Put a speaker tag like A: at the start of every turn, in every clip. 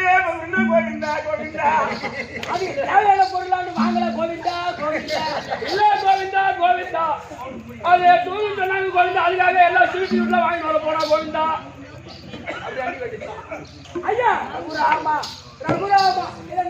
A: கோவிந்தா கோவிந்தா.
B: அது தேவையான பொருளாண்டு வாங்கல கோவிந்தா கோவிந்தா.
A: இல்ல கோவிந்தா கோவிந்தா. அது தூங்கி சொன்னாங்க கோவிந்தா. அதுக்காக எல்லாம் சீட்டு வீட்டுல வாங்கி வர போனா கோவிந்தா. அப்படி அடி கட்டிட்டான்.
B: ஐயா ரகுராமா ரகுராமா இதை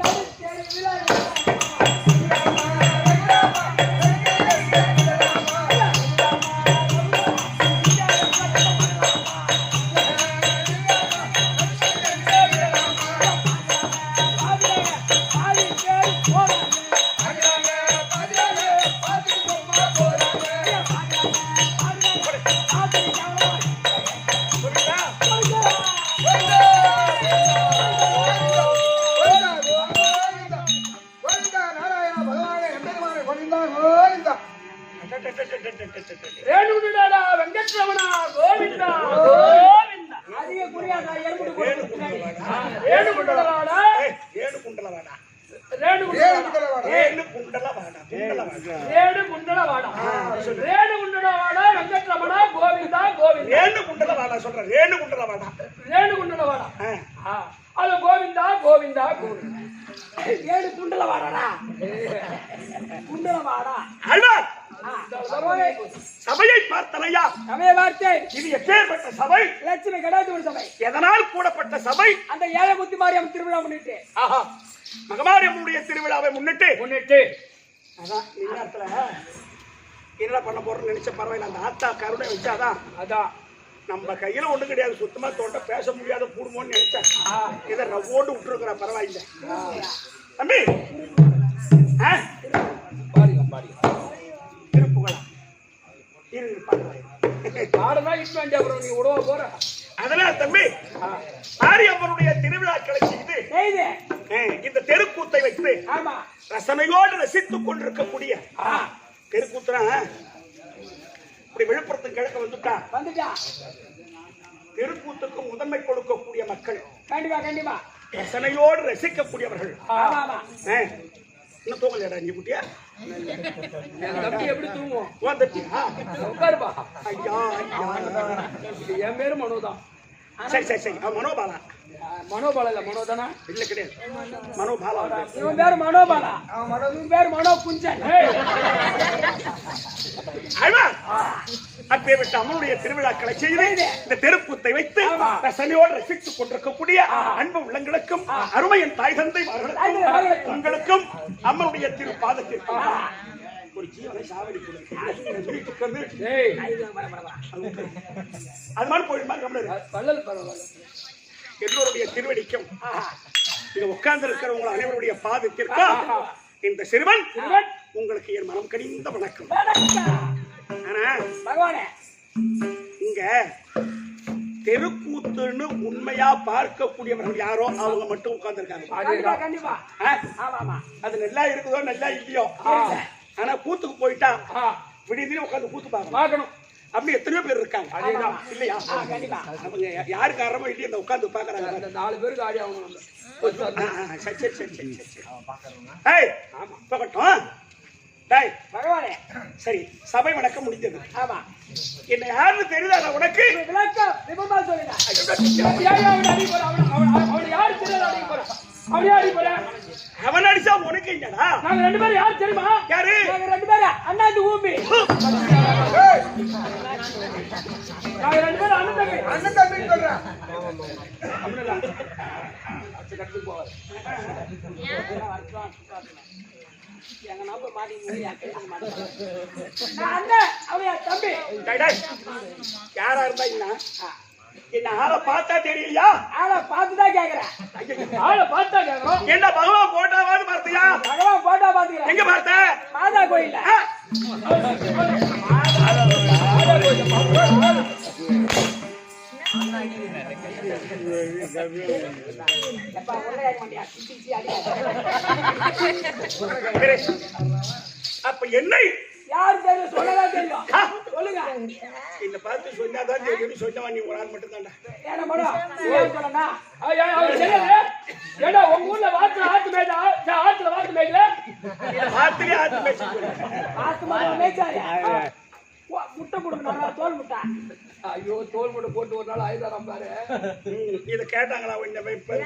A: ரேணுகுண்டா வெங்கட்ரமணா கோவிந்தா கோவிந்தா.
B: அதிக குறியாதா எறும்பு
A: ரேணுகுண்டலவாடா
C: ரேணுகுண்டலவாடா
A: வெங்கட்ரமணா கோவிந்தா கோவிந்தா.
C: ரேணுகுண்டலவாடா சொல்றேன். ரேணுகுண்டலவாடா
A: ரேணுகுண்டலவாடா. அது கோவிந்தா கோவிந்தா கோவிந்தா.
B: ஏழு குண்டலவாடா குண்டலவாடா.
C: அல்வார் சபையை பார்த்தலையா?
B: சமய வார்த்தை
C: இது எப்பேற்பட்ட சபை?
B: லட்சுமி கடாதி சபை.
C: எதனால் கூடப்பட்ட சபை?
B: அந்த ஏழை முத்தி மாரியம் திருவிழா முன்னிட்டு
C: மகமாரியம்மனுடைய திருவிழாவை முன்னிட்டு அதான் இந்நேரத்துல என்ன பண்ண போறோம்னு நினைச்ச பரவாயில்ல. அந்த ஆத்தா கருணை வச்சாதான்
A: அதான்
C: நம்ம கையில ஒண்ணு கிடையாது. சுத்தமா தொண்ட பேச முடியாத கூடுமோன்னு நினைச்சேன். இதை ரவ்வோண்டு விட்டுருக்குற பரவாயில்ல தம்பி. திருப்புகளா அதனால தம்பி மாரியம்மனுடைய திருவிழாக்களை செய்து இந்த தெருக்கூத்தை வைத்து ரசனையோடு ரசித்துக் கொண்டிருக்கக்கூடிய தெருக்கூத்துனா இப்படி விழுப்புரத்துக்கு கிழக்க வந்துட்டா தெருக்கூத்துக்கு முதன்மை கொடுக்கக்கூடிய மக்கள்
B: கண்டிப்பா
C: ரசனையோடு ரசிக்கக்கூடியவர்கள். இன்னும் தூங்கலையாடா இங்க குட்டியா?
A: தம்பி எப்படி தூங்குவோம்?
C: உட்காருப்பா. ஐயா
A: என் பேரு மனோதான்.
C: சரி மனோபாலா.
A: மனோபாலா இல்ல மனோதானா?
C: இல்ல கிடையாது மனோபாலா.
B: இவன் பேரு மனோபாலா. இவன் பேரு மனோ குஞ்சன்.
C: அப்பேற்பட்ட அம்மனுடைய திருவிழாக்களை செய்து இந்த தெருக்கூத்தை வைத்து ரசனையோடு ரசித்துக் கொண்டிருக்கக்கூடிய அன்பு உள்ளங்களுக்கும் அருமையின் தாய் தந்தை உங்களுக்கும் அம்மனுடைய திருப்பாதத்திற்கு ஒரு ஜீவனை சாவடி அது மாதிரி போயிடுமா? எல்லோருடைய திருவடிக்கும் இங்க உட்கார்ந்து இருக்கிறவங்க அனைவருடைய பாதத்திற்கும் இந்த சிறுவன் உங்களுக்கு என் மனம் கனிந்த வணக்கம். ஆனா இங்க தெருக்கூத்துன்னு உண்மையா பார்க்கக்கூடியவர்கள் யாரோ அவங்க மட்டும் உட்கார்ந்து இருக்காங்க. அது நல்லா இருக்குதோ நல்லா இல்லையோ, ஆனா கூத்துக்கு போயிட்டா விடியதிலே உட்கார்ந்து கூத்து பார்க்கணும். அப்படி எத்தனையோ பேர் இருக்காங்க இல்லையா? அவங்க யாருக்கு ஆரம்பம் இல்லையா இந்த உட்கார்ந்து பாக்குறாங்க.
A: 4 பேருக்கு ஆடி ஆகணும்.
C: சரி சபை வணக்கம் முடிஞ்சது. என்ன யாருன்னு தெரியுதா உனக்கு? அவன் அடிச்சா உனக்கு இல்லடா.
B: நாங்க 2 பேரும் யார் தெரியுமா?
C: யாரு?
B: நாங்க 2 பேரும் அண்ணாந்து ஊம்பி. நாங்க 2 பேரும் அண்ணன் தம்பி சொல்றேன். எங்க நம்ப மாட்டீங்க. தம்பி
C: யாரா இருந்தா என்ன ஆளை பார்த்தா தெரியலையா?
B: ஆளை பார்த்துதான் கேக்குறேன். ஆளை பார்த்தா கேக்குறோம்.
C: என்ன பகவான் போட்டாவாது பார்த்தியா?
B: பகவான் போட்டா பாத்துக்கிறேன்.
C: எங்க பார்த்த?
B: மாதா கோயில்ல.
C: அப்ப என்னை
B: யாரு தெரியும்? சொல்லதான் தெரியும். சொல்லுங்க.
C: இந்த பார்த்து சொன்னாதான் தெரியும். சொன்னவா நீ ஒரு ஆள் மட்டும் தான்டா.
B: என்ன பண்ணும் சொல்லனா?
A: ஏடா உங்க ஊர்ல ஆத்து மேய்ச்சா ஆத்துல வாத்து மேய்க்கல?
C: ஆத்துலயே ஆத்து மேய்ச்சி
B: ஆத்து மேய்ச்சாரு. முட்டை கொடுக்கணும், தோல் முட்டை.
A: ஐயோ தோல் மட்டும் போட்டு ஒரு நாள் ஆயுதாரம் பாரு.
C: இத கேட்டாங்களா உன்ன இப்ப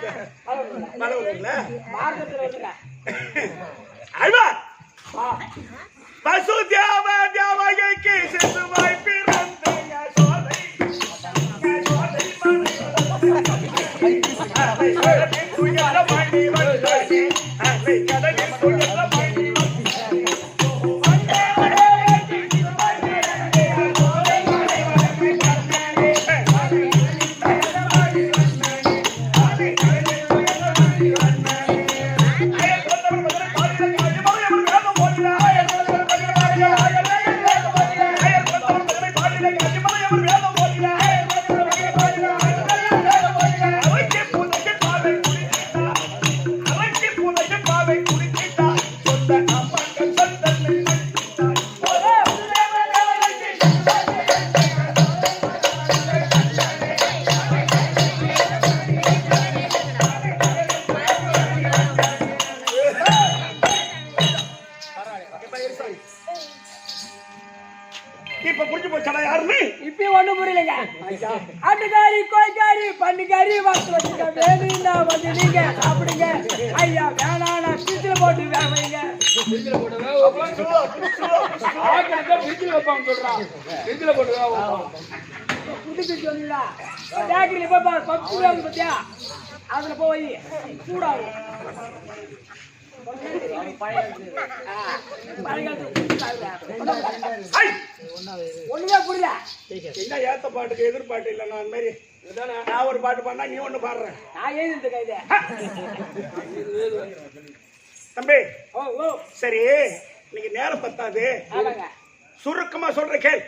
C: மலவுல
B: மார்க்கத்துல வந்துங்க
C: ஐவா பசுதேவ தேவகைக்கு சிசுவாய் பிறந்தேங்க சோலை இப்ப புரிஞ்சு போச்சடா யாருன்னு
B: இப்பயும் ஒண்ணும் புரியலைங்க ஆட்டுக்காரி கோய்க்காரி பன்னிக்காரி வாக்கு வச்சுக்க வேணும்னா வந்து நீங்க சாப்பிடுங்க ஐயா வேணானா ஃப்ரிட்ஜ்ல போட்டு வைங்க
A: ஃப்ரிட்ஜ்ல போட்டு ஆக்கிட்டு ஃப்ரிட்ஜ்ல வைப்பாங்க சொல்றான். ஃப்ரிட்ஜ்ல போட்டு
B: புதுக்கு சொன்னீங்களா பேக்கரியில போய் பப்ஸ் வாங்க பத்தியா அதுல போய் சூடாகும் ஒண்ணுமே புரியல
C: என்ன ஏத்த பாட்டுக்கு எதிர்பாட்டு இல்ல நான் மாதிரி நான் ஒரு பாட்டு பாடினா நீ ஒண்ணு பாடுற
B: நான் எழுதிட்டு கையில
C: தம்பி
B: ஓ ஓ
C: சரி நீங்க நேரம் பத்தாது
B: ஆமாங்க
C: சுருக்கமா சொல்ற கேள்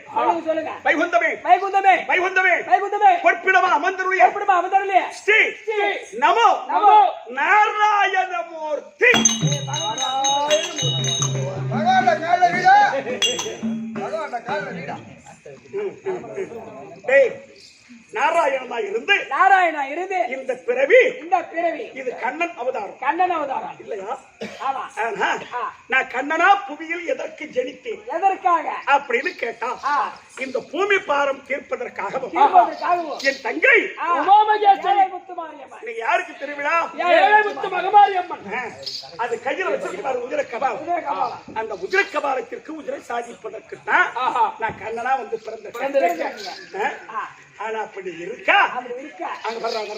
B: சொல்லுங்க
C: வைகுந்தமே
B: வைகுந்தமே
C: வைகுந்தமே
B: வைகுந்தமே
C: பொற்பிடமா அமர்ந்தருளிய
B: எப்படிமா அவதரலையே
C: ஸ்ரீ நமோ
B: நமோ
C: நாராயணமூர்த்தி
D: பகவான கால வீடா பகவான கால வீடா
C: டேய் நாராயணனா இருந்து
B: நாராயணா இருந்து
C: இந்த பிறவி
B: இது
C: கண்ணன் அவதாரம்
B: கண்ணன் அவதாரம்
C: இல்லையா
B: ஆமா
C: ஆனா நான் கண்ணனா புவியில் எதற்கு ஜனித்தேன்
B: எதற்காக
C: அப்படின்னு கேட்டா இந்த பூமி பாரம் தீர்ப்பதற்காகவும் என் தங்கை
B: உமாமகேஸ்வரி முத்துமாரியம்மன்
C: நீங்க யாருக்கு திருவிழா
B: முத்து மகமாரியம்மன்
C: அது கையில வச்சிருக்கிறார் உதிர கபால் அந்த உதிர கபாலத்திற்கு உதிரை சாதிப்பதற்கு தான் நான் கண்ணனா வந்து பிறந்திருக்கேன் ஆனா அப்படி இருக்கா அங்க வர்றாங்க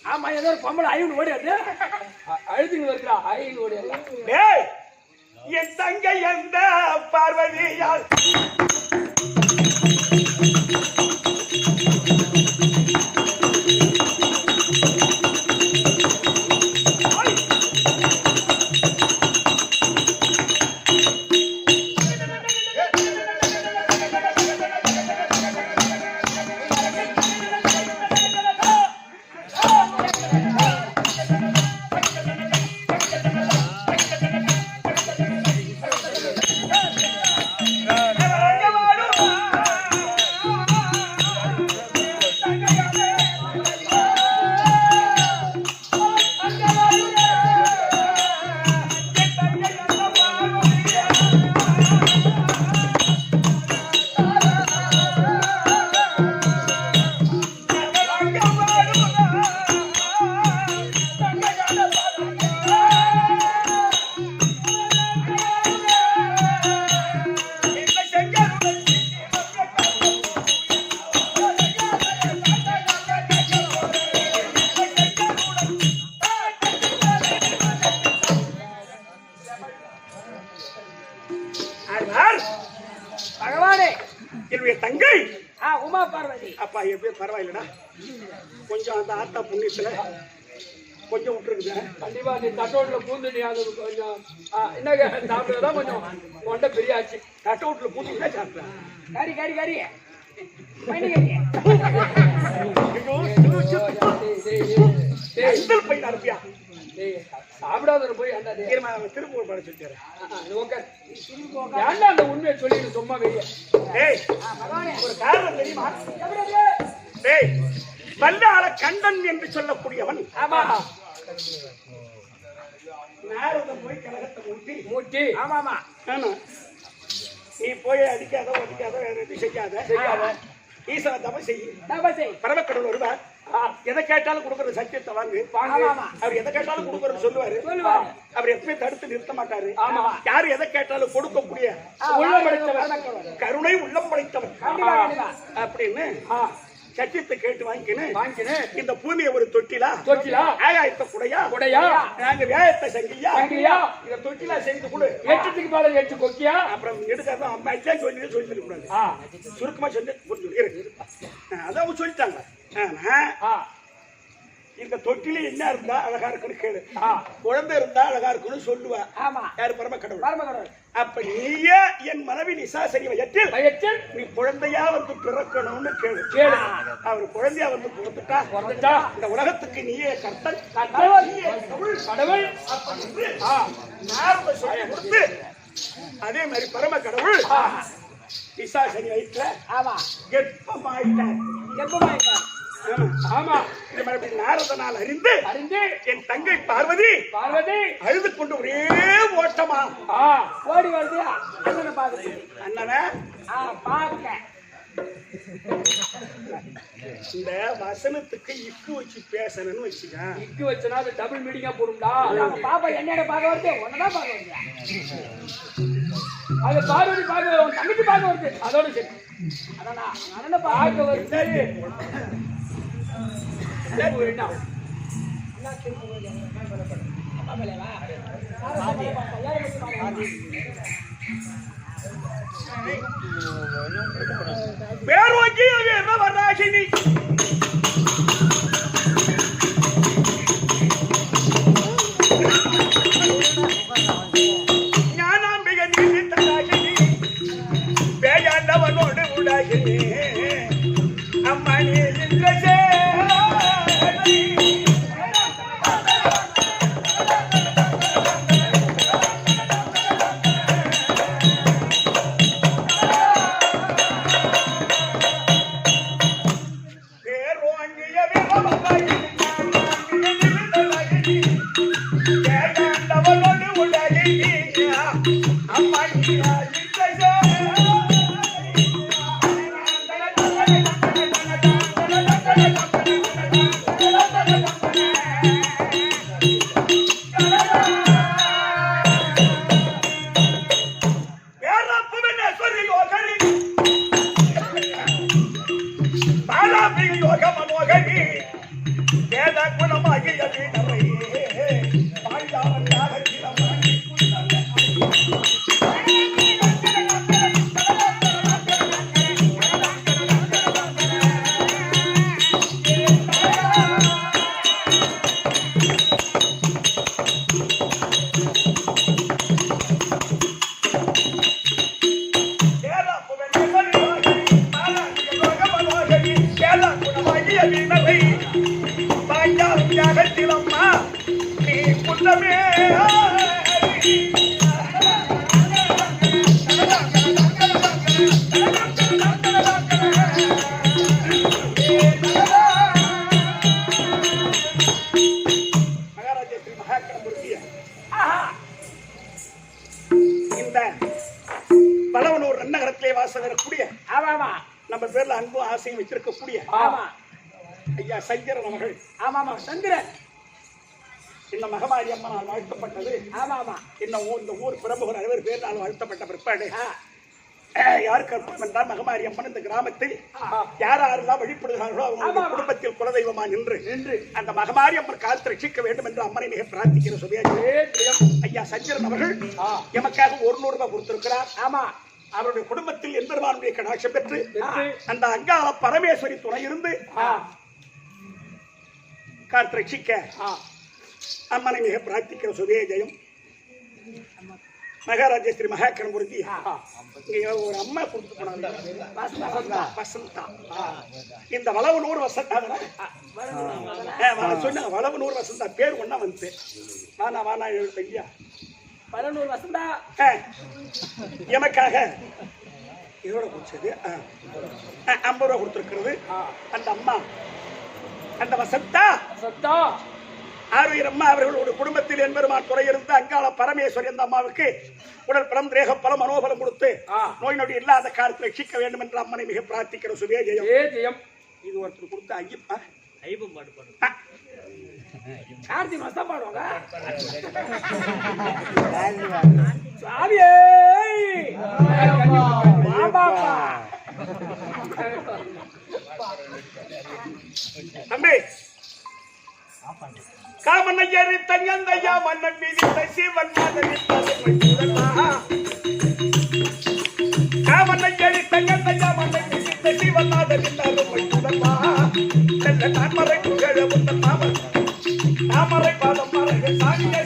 B: ஆமா ஏதோ ஒரு பொம்பளை ஐநூறு ஓடியாது
A: அழுதுங்க இருக்கிறா. ஐநூறு ஓடி எல்லாம்
C: டேய் என் தங்கை எந்த பார்வதியால்
B: பகவானே
C: என்னுடைய தங்கை
B: உமா பார்வதி
C: அப்பா எப்படியும் பரவாயில்லடா கொஞ்சம் அந்த ஆத்தா புண்ணியத்துல கொஞ்சம் விட்டுருக்குது
A: கண்டிப்பா நீ தட்டோட்ல பூந்து நீ அது கொஞ்சம் என்ன சாப்பிட்டதான் கொஞ்சம் கொண்ட பெரியாச்சு.
C: தட்டோட்ல பூந்து சாப்பிட்டேன்
B: கறி கறி கறி பையன்
C: பையன் அனுப்பியா
A: சாப்பிடாத போய்
C: திருப்பூர் பட சொல்லிட்டாரு
A: ஏன்டா அந்த உண்மையை சொல்லிட்டு சும்மா வெளியே
C: ஒரு காரணம் தெரியுமா? டேய் வல்லாள கண்டன் என்று சொல்லக்கூடியவன் நாரதன் போய் கலகத்தை மூட்டி
B: ஆமா
C: நீ போய் அடிக்காத வேற எதுவும் செய்யாத ஈஸ்வரன் தபசை
B: தபசை
C: பரமக்கடவுள் வருவார். எதை கேட்டாலும் கொடுக்கறது சத்தியத்தை வாங்கு. அவர் எதை கேட்டாலும் கொடுக்கறது சொல்லுவாரு. அவர் எப்பயும் தடுத்து நிறுத்த மாட்டாரு. யாரு எதை கேட்டாலும் கொடுக்கக்கூடிய உள்ளம் படைத்தவர், கருணை உள்ளம் படைத்தவர் அப்படின்னு சத்தியத்தை கேட்டு வாங்கிக்கின்னு இந்த பூமியை ஒரு தொட்டிலா ஆகாயத்தை குடையா நாங்க வேயத்தை சங்கிலியா இந்த தொட்டிலா செய்து கொடு.
A: 8க்கு மேல 8 கொக்கியா.
C: அப்புறம் எடுக்காத அம்மா சொல்லி கூடாது. சுருக்கமா சொல்லி அதான் சொல்லிட்டாங்க. இந்த தொட்டில என்ன இருந்தா அழகா இருக்குன்னு கேளு. குழந்தை இருந்தா அழகா இருக்குன்னு சொல்லுவா. யாரு? பரமக்கடவுள். அப்ப நீயே என் மனைவி நிசாசரி வயத்தில் நீ குழந்தையா வந்து பிறக்கணும்னு கேளு. அவர் குழந்தையா வந்து பிறந்துட்டா இந்த உலகத்துக்கு நீயே கர்த்தன் கடவுள் சொல்லி கொடுத்து அதே மாதிரி பரமக்கடவுள் நிசாசரி வயிற்றுல கெப்பமாயிட்டார்.
A: ஆமா
C: இந்த மாதிரி நாரதனால் அறிந்து என் தங்கை பார்வதி அழுது கொண்டு ஒரே ஓட்டமா
B: ஓடி வருது. அண்ணனை பாக்குறது.
C: அண்ணனை
B: பாக்க
C: இந்த வசனத்துக்கு இக்கு வச்சு பேசணும்னு வச்சுக்க.
A: இக்கு வச்சனா அது டபுள் மீனிங்கா போடும்டா.
B: பாப்பா என்னோட பாக்க வருது, ஒன்னதான் பாக்க வருது.
A: அது பார்வதி பாக்க வரும், தங்கச்சி பாக்க வருது. அதோட சரி.
B: அதானா அண்ணனை பாக்க வருது.
A: சரி
C: பேர் வாங்கி என்ன வர்றாகினி ஞானாம்பிகை நீட்டாகினி பேயாண்டவனோடு உடாகினி அம்மணி இன்றே பலவனூர் நன்னகரத்திலே வாசம் வரக்கூடிய நம்ம பேர்ல அன்பு ஆசையும் வச்சிருக்கக்கூடிய ஐயா சங்கரன் அவர்கள்.
B: ஆமாமா சந்திரன்.
C: இந்த மகமாரி அம்மனால் வாழ்த்தப்பட்டது. இன்னும் இந்த ஊர் பிரமுகர் அனைவர் பேர்னால் வாழ்த்தப்பட்ட பிற்பாடு யார் கற்பம் என்றால் மகமாரி அம்மன் இந்த கிராமத்தில் யாரெல்லாம் வழிபடுகிறார்களோ அவங்க குடும்பத்தில் குலதெய்வமா நின்று அந்த மகமாரி அம்மன் காலத்தை ரட்சிக்க வேண்டும் என்று அம்மனை மிக பிரார்த்திக்கிற சுபியாஜி ஐயா சஞ்சரன் அவர்கள் எமக்காக 100 ரூபாய் கொடுத்திருக்கிறார். அவருடைய குடும்பத்தில் எம்பெருமானுடைய கடாட்சம் பெற்று அந்த அங்காள பரமேஸ்வரி துணை இருந்து காலத்தை ரட்சிக்க அம்மனை மிக பிரார்த்திக்கிற சுபே ஜெயம். மகாராஜா ஸ்ரீ மகாக்கணபுரத்தி ஒரு அம்மா கொடுத்து போனாங்க வசந்தா. இந்த வளவனூர் வசந்தா சொன்ன வளவனூர் வசந்தா பேர் ஒன்னா வந்து வானா ஐயா
B: வளவனூர் வசந்தா
C: எமக்காக இதோட குடிச்சது 50 ரூபா கொடுத்துருக்கிறது. அந்த அம்மா அந்த வசந்தா ஆறுயிரம்மா அவர்களுடைய குடும்பத்தில் என்பெருமான் துறை இருந்து அங்காள பரமேஸ்வரி அந்த அம்மாவுக்கு உடல் பலம் தேக பலம் மனோபலம் கொடுத்து நோய் நொடி இல்லாத காலத்தில் ரட்சிக்க வேண்டும் என்று அம்மனை மிக பிரார்த்திக்கிற சுவே ஜெயம். இது ஒருத்தர் கொடுத்த ஐயப்பா ஐயப்பன் பாடு பாடு
B: கார்த்தி மஸ்தா பாடுவாங்க.
C: தம்பி காமனையரி தங்கந்தையா மன்னன் மீதி சிவன் காமனையரி தங்கந்தையா மன்னன் மீதி சிவன் தாமரை தாமரை பாதம் மறை சாமியே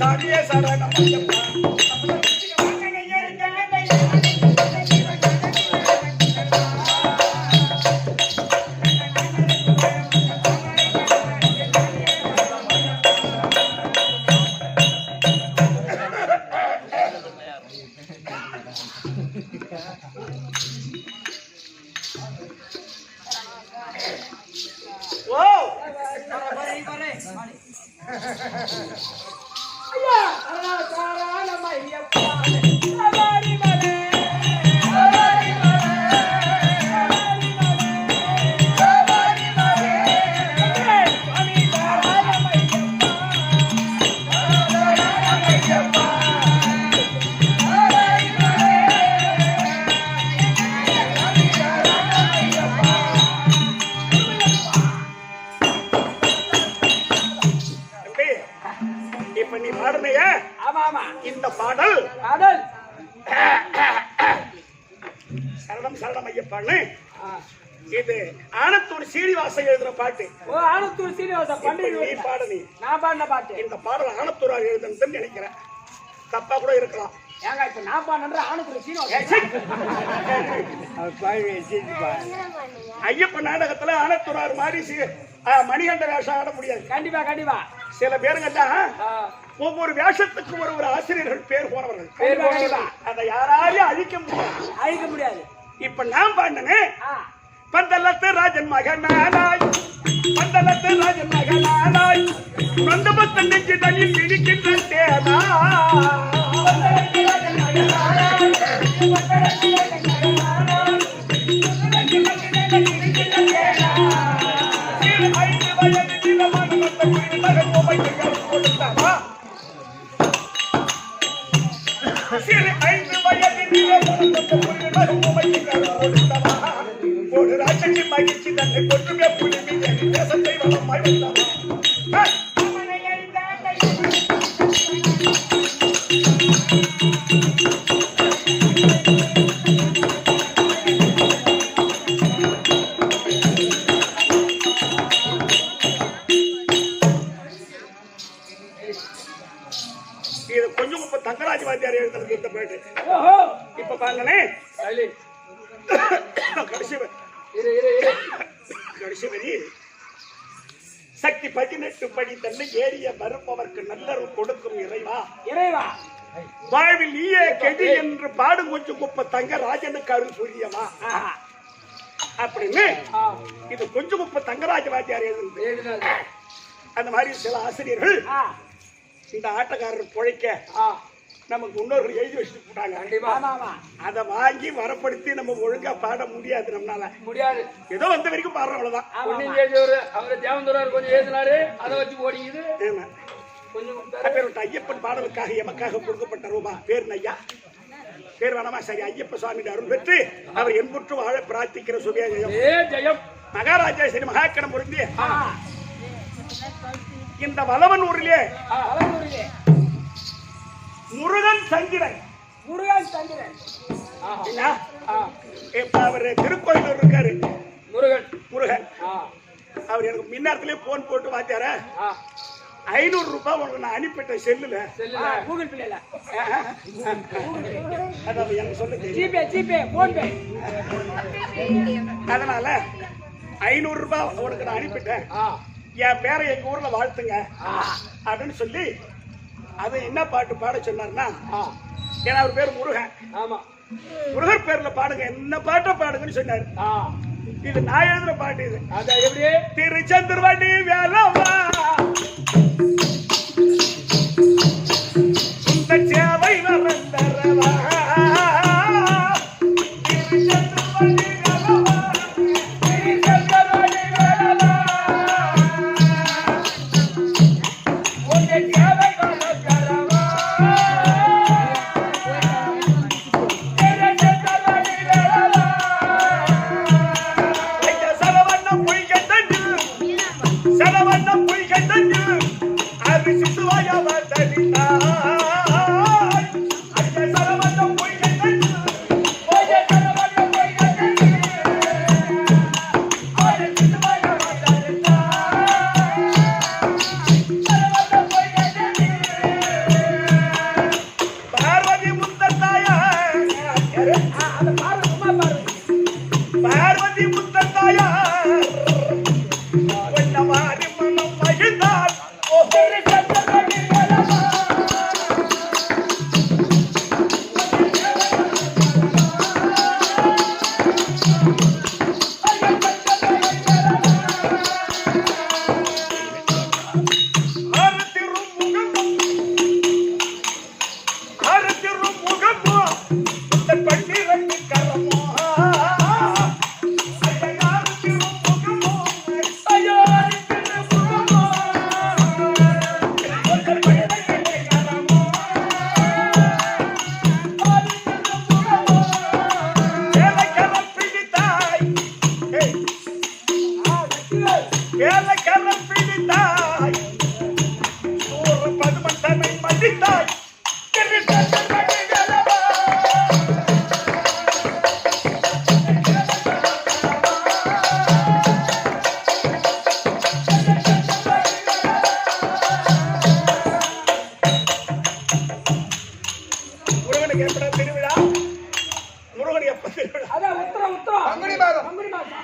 C: சாமியே சரணம் இந்த பாடல் சரணம் சரணம் ஐயப்பான்னு இது ஆனத்தூர் சீனிவாச எழுதுற பாட்டு.
B: ஆனத்தூர் சீனிவாச
C: பாடனி
B: நான் பாடின பாட்டு.
C: இந்த பாடல் ஆனத்தூரார் எழுதுன்னு நினைக்கிறேன். தப்பா கூட இருக்கலாம்.
B: ஏங்க இப்ப நான் பாடுற ஆனத்தூர் சீனிவாச
C: ஐயப்ப நாடகத்துல ஆனத்தூரார் மாதிரி மணிகண்ட வேஷம் ஆட முடியாது.
B: கண்டிப்பா கண்டிப்பா.
C: சில பேருங்கெல்லாம் ஒவ்வொரு வேஷத்துக்கும் ஒரு ஆசிரியர்கள் பேர் போனவர்கள். அதை யாராலையும் அழிக்க முடியாது. இப்ப நான் பாண்டனே பந்தலத்து ராஜன் மகனாய் பந்தலத்து ராஜன் மகனாய் மண்டபத்து நெஞ்சு தண்ணி பிடிக்கின்ற தேனா ஒரு ராட்சசி மகிழ்ச்சி தன்னை கொற்றுமே புள்ளி மீது தேசத்தை வளமாய் வந்தார். இது கொஞ்சம் இப்ப தங்கராஜ் வாத்தியார் எழுதுறது இந்த பேட்டு. இப்ப பாங்களே கடைசி வரி சக்தி 18 படி தன்னை ஏறிய மறுப்பவர்க்கு நல்லருள் கொடுக்கும் இறைவா
B: இறைவா
C: வாழ்வில் நீயே கெடி என்று பாடும் கொஞ்சம் குப்ப தங்க ராஜனுக்கு அருள் புரியவா அப்படின்னு இது கொஞ்சம் குப்ப தங்கராஜ வாத்தியார் எழுதுறது. அந்த மாதிரி சில ஆசிரியர்கள் இந்த ஆட்டக்காரர் பொழைக்க நமக்கு முன்னோர்கள் எழுதி வச்சுட்டு போட்டாங்க. அதை வாங்கி வரப்படுத்தி நம்ம ஒழுங்கா பாட முடியாது. நம்மளால முடியாது. ஏதோ வந்த வரைக்கும் பாடுறோம். அவ்வளவுதான்.
A: அவரு தேவந்தூரார் கொஞ்சம் எழுதினாரு, அதை வச்சு ஓடிக்குது.
C: ஐயப்பன் பாடலுக்காக எமக்காக கொடுக்கப்பட்ட ரூபா பேர் ஐயா பேர் வேணாமா? சரி, ஐயப்ப சுவாமி அருள் பெற்று அவர் என்புற்று வாழ பிரார்த்திக்கிற சுபியா ஜெயம். மகாராஜா சரி மகாக்கணம் பொருந்தி இந்த வளவனூரிலே முருகன் சந்திரன் இப்ப அவரு திருக்கோயிலூர் இருக்காரு. முருகன் அவர் எனக்கு முன்னாரத்திலே போன் போட்டு வாத்தியார 500 ரூபாய் உனக்கு நான் அனுப்பிட்டேன் செல்லுல
B: கூகுள் பேல
C: அதான் எனக்கு சொல்ல
B: ஜிபே போன் பே
C: அதனால 500 ரூபாய் உனக்கு நான் அனுப்பிட்டேன் என் பேரை எங்க ஊர்ல வாழ்த்துங்க அப்படின்னு சொல்லி அதை என்ன பாட்டு பாட சொன்னார்னா ஏன்னா அவர் பேர் முருகன்
A: ஆமா
C: முருகர் பேர்ல பாடுங்க என்ன பாட்டை பாடுங்கன்னு சொன்னாரு இது நான் எழுதுற பாட்டு இது
A: அதான் எப்படி
C: திருச்செந்தூர்வண்டி வேலவா இந்த சேவை வரந்தரவா திருச்செந்தூர்வண்டி வேலவா திருச்செந்தூர்வண்டி வேலவா உங்க சேவை வரந்தரவா திருச்செந்தூர்வண்டி வேலவா ஐயா சரவண்ண பொய்கண்டஞ்சு சரவண்ண பொய்கண்டஞ்சு அரிசி சுவாயா வந்தடிதா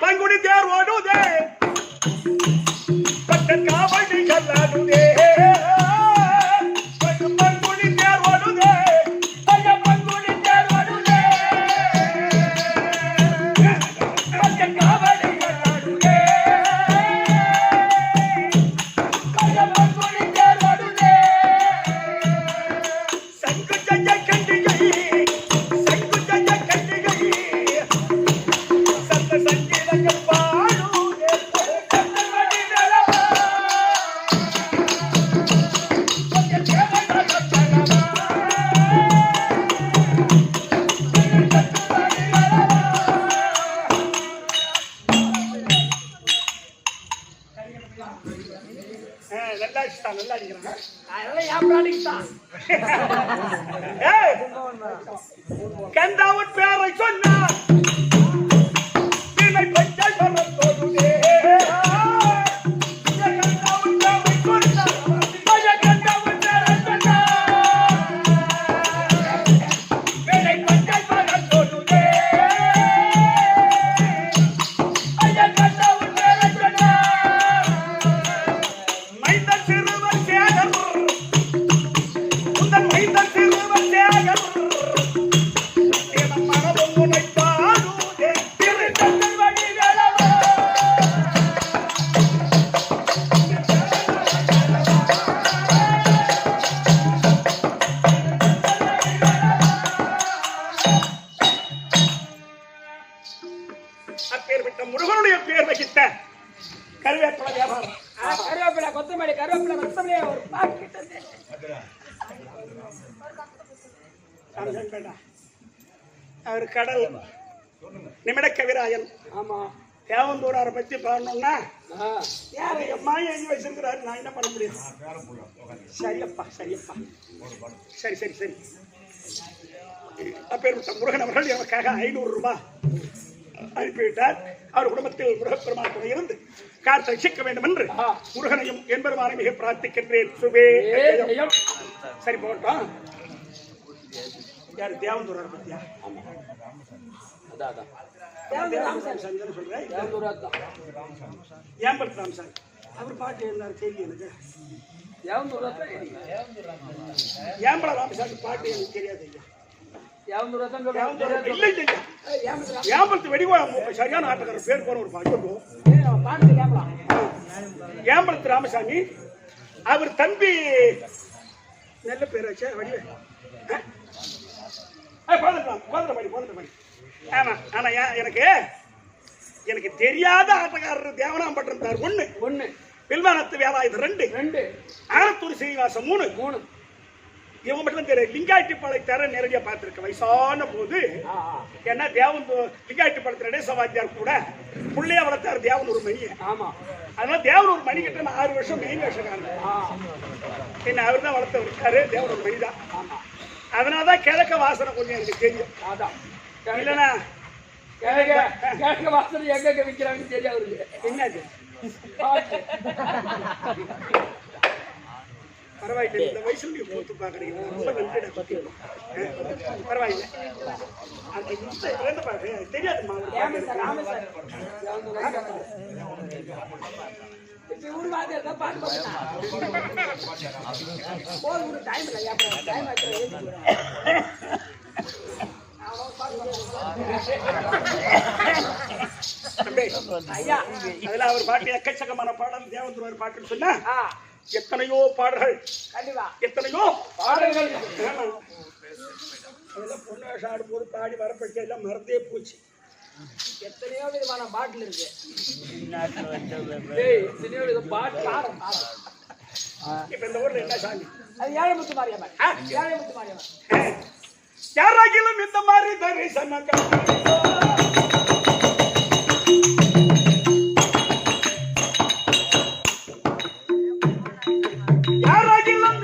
C: பங்குனி தேர் ஓடுதே பட்டன் காவடி கல்லாடுதே பங்குனி தேர் ஓடுதே பங்குனி தேர் ஓடுதே பட்டன் காவடி கல்லாடுதே பங்குனி தேர் ஓடுதே சங்கு ஜெய கண்டிகை சங்கு ஜெய கண்டிகை சத்த சங்கீதங்கள் பாடுதே திருச்செந்தூர்வண்டி வேலவா உங்க சேவை வரந்தரவா திருச்செந்தூர்வண்டி வேலவா நல்லா இஷ்டம் நல்லா அடிக்கிறாங்க
B: அதெல்லாம் என் ப்ராடக்ட் தான்
C: ஏய் கந்தாவன் பேரை சொன்னார் தினை பச்சை மரம் தொடுதே கந்தாவன் பேரை சொன்னார் கந்தாவன் பேரை சொன்னார் தினை பச்சை மரம் தொடுதே கந்தாவன் பேரை சொன்னார் மைந்த சிறுவர் சேகர் உந்தன் மைந்த சிறுவர் சேகர் என் மனதும் உன்னை பாடுதே திருச்செந்தூர்வண்டி வேலவா அப்பேற்பட்ட முருகனுடைய பேர் வகித்த கருவேப்பிலை வியாபாரம்
B: கருவேப்பிலை கொத்தமல்லி ஒரு பாக்கெட்
C: அவர் கடல் நிமிட கவிராயன்
A: ஆமா
C: தேவந்தூராரை பத்தி பாடணும்னா
A: ஆ.
C: அம்மா எழுதி வச்சிருக்கிறாரு நான் என்ன பண்ண முடியும் சரியப்பா சரியப்பா சரி சரி சரி அப்பேற்பட்ட முருகன் அவர்கள் எனக்காக 500 ரூபாய் அனுப்பிவிட்டார். அவர் குடும்பத்தில் முருகப்பெருமான் துணை இருந்து காத்து ரட்சிக்க வேண்டும் என்று முருகனையும் என்பெருமானை மிக பிரார்த்திக்கின்றேன். சுபே சரி போட்டோம். யாரு தேவந்தூர் பத்தியா? சொல்றேன் ஏம்பல் ராமசாமி அவர் பாட்டு இருந்தாரு தெரியும் எனக்கு. ஏம்பல ராமசாமி பாட்டு எனக்கு தெரியாது ஐயா. ஏம்பலத்து வெடிவாங்க சரியான ஆட்டக்காரர் பேர் போன ஒரு பாட்டு ஏம்பலத்து ராமசாமி. அவர் தம்பி நல்ல பேர் வச்ச வடிவே போதப்படி. ஆமா ஆனா எனக்கு தெரியாத ஆட்டக்காரர் தேவனாம்பட்டம் தார் ஒண்ணு பில்வானத்து வேலாயுதம் 2 ஆனத்தூர் சீனிவாசம் 3 இவங்க மட்டும் தெரியும். லிங்காயிட்டிப்பாளைய தர நேரடியா பார்த்திருக்க வயசான போது ஏன்னா லிங்காயிட்டிப்பாளையத்து நடேசவாத்தியார் கூட புள்ளைய வளர்த்தார் தேவனூர் மணி. ஆமா அதனால தேவனூர் மணி கிட்ட நான் 6 வருஷம் மெயின் வேஷக்காரன். என்ன அவர் தான் வளர்த்தவர் தேவனூர் மணி தான். அதனாலதான் கிழக்க வாசனை கொஞ்சம் எனக்கு தெரியும். இல்லைன்னா
A: கிழக்க வாசனை எங்க விற்கிறாங்கன்னு தெரியும் அவருக்கு.
C: என்னது பரவாயில்லை இந்த வயசுல நீ போட்டு பாக்குறீங்க ரொம்ப நன்றி பத்தி பரவாயில்லை. தெரியாதுமா அதுல அவர் பாட்டு எக்கச்சக்கமான பாடல் தேவந்தூர் பாட்டுன்னு சொன்னா எத்தனையோ பாடல்கள் எத்தனையோ பாடல்கள் அதெல்லாம் பொண்ணு வேஷம் ஆடும்போது பாடி வரப்பட்டு எல்லாம் மறந்தே போச்சு.
B: எத்தனையோ விதமான பாட்டில் இருக்கு.
C: இப்ப இந்த ஊர்ல என்ன சாமி?
B: அது ஏழைமுத்து மாரியம்மன்.
C: யாராகிலும் இந்த மாதிரி தரிசனம் யாராகிலும்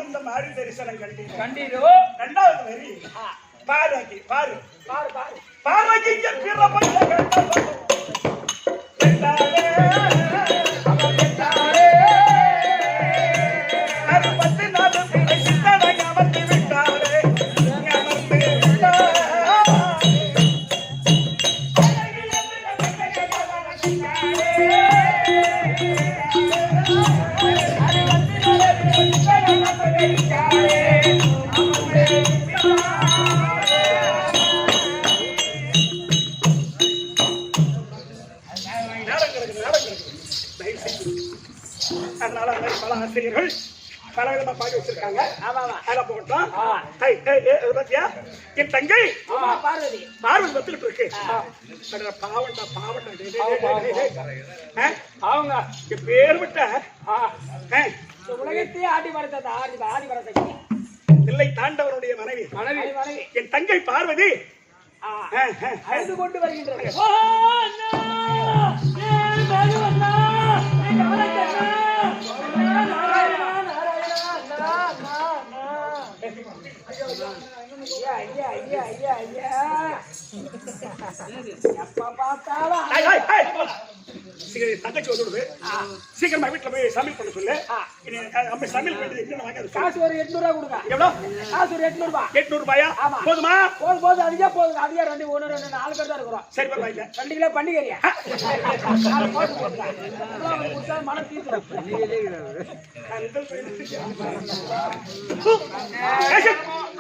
C: இந்த மாதிரி தரிசனம் கண்டீரோ. 2வது வரி பாரு பாரகிய பிறப்பட்ட அதனால பல ஆசிரியர்கள் பல விதமா பாடி வச்சிருக்காங்க. என் தங்கை பார்வதி வந்துகிட்டு இருக்கு. அவங்க பேர் விட்ட
B: உலகத்தையே ஆடி வரத்த
C: இல்லை தாண்டவனுடைய மனைவி என் தங்கை பார்வதி
B: அழுது கொண்டு வருகின்றது. எப்ப பார்த்தாலும்
C: சீக்கிரம் தங்கச்சி வந்துடுது சீக்கிரமா வீட்டுல போய் சமையல் பண்ண சொல்லு நம்ம சமையல் பண்ணி என்ன வாங்க
B: காசு ஒரு 800 ரூபாய் கொடுங்க
C: எவ்வளவு
B: காசு ஒரு 800 ரூபாய்
C: 800 ரூபாயா போதுமா
B: போதும் அதுக்கே போதும் அதுக்கே 2 1 2 4 பேர் தான் இருக்கிறோம்
C: சரி பரவாயில்ல
B: 2 கிலோ பண்ணிக்கறியா மனம் தீர்த்து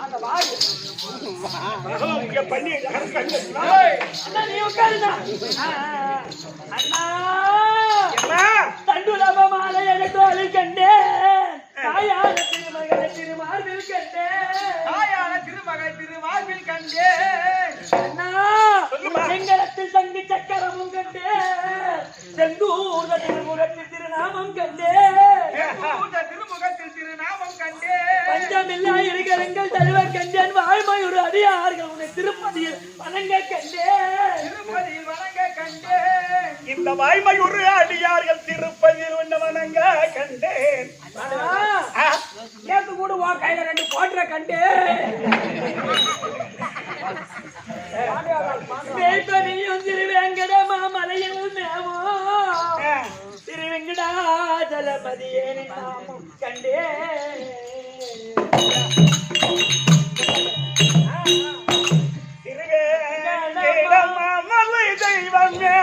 B: அந்த வாடி
C: பண்ணி
B: அண்ணா நீ உட்காருண்ணா அண்ணா தண்டுலப மாலை என தோழி கண்டேன் தாயான திருமகள் திருமார்பில் கண்டேன் அண்ணா செங்கலத்தில் தங்கி சக்கரமும் கண்டேன் செந்தூர திருமுகத்தில் திருநாமம் கண்டேன் பஞ்சமில்லா இருகரங்கள் தருவர் கண்டேன் வாழ்மையொரு அடியார்கள் உன்னை திருப்பதியில் வணங்க கண்டேன்
C: இந்த வாய்மையுறு அடியார்கள் திருப்பதியில் உன்னை வணங்க கண்டேன்
B: நேத்து கூட வா கையில 2 போட்டுற கண்டேன் வேப்பனியும் திருவேங்கட மாமலையில் மேமோ திருவெங்கடாச்சலபதியே நாமம் கண்டேன்
C: மாமலை தெய்வமே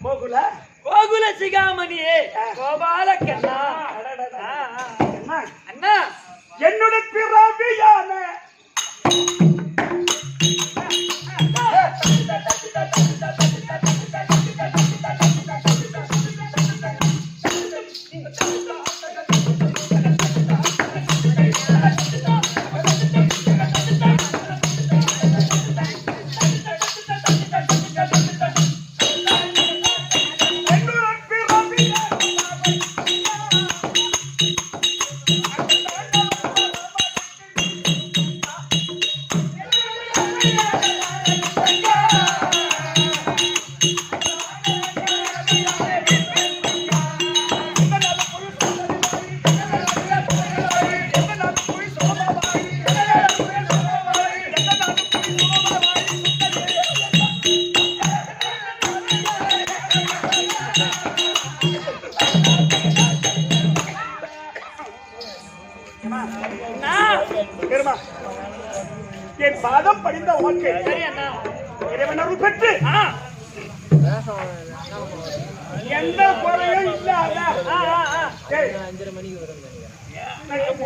C: கோகுல
B: கோகுல சிகாமணியே கோபால கண்ணா அண்ணா
C: என்னுடைய பிறவியான என் பாதம் படிந்த வாழ்க்கை இறைவன் அருள் பெற்று எந்த குறையும் இல்லாத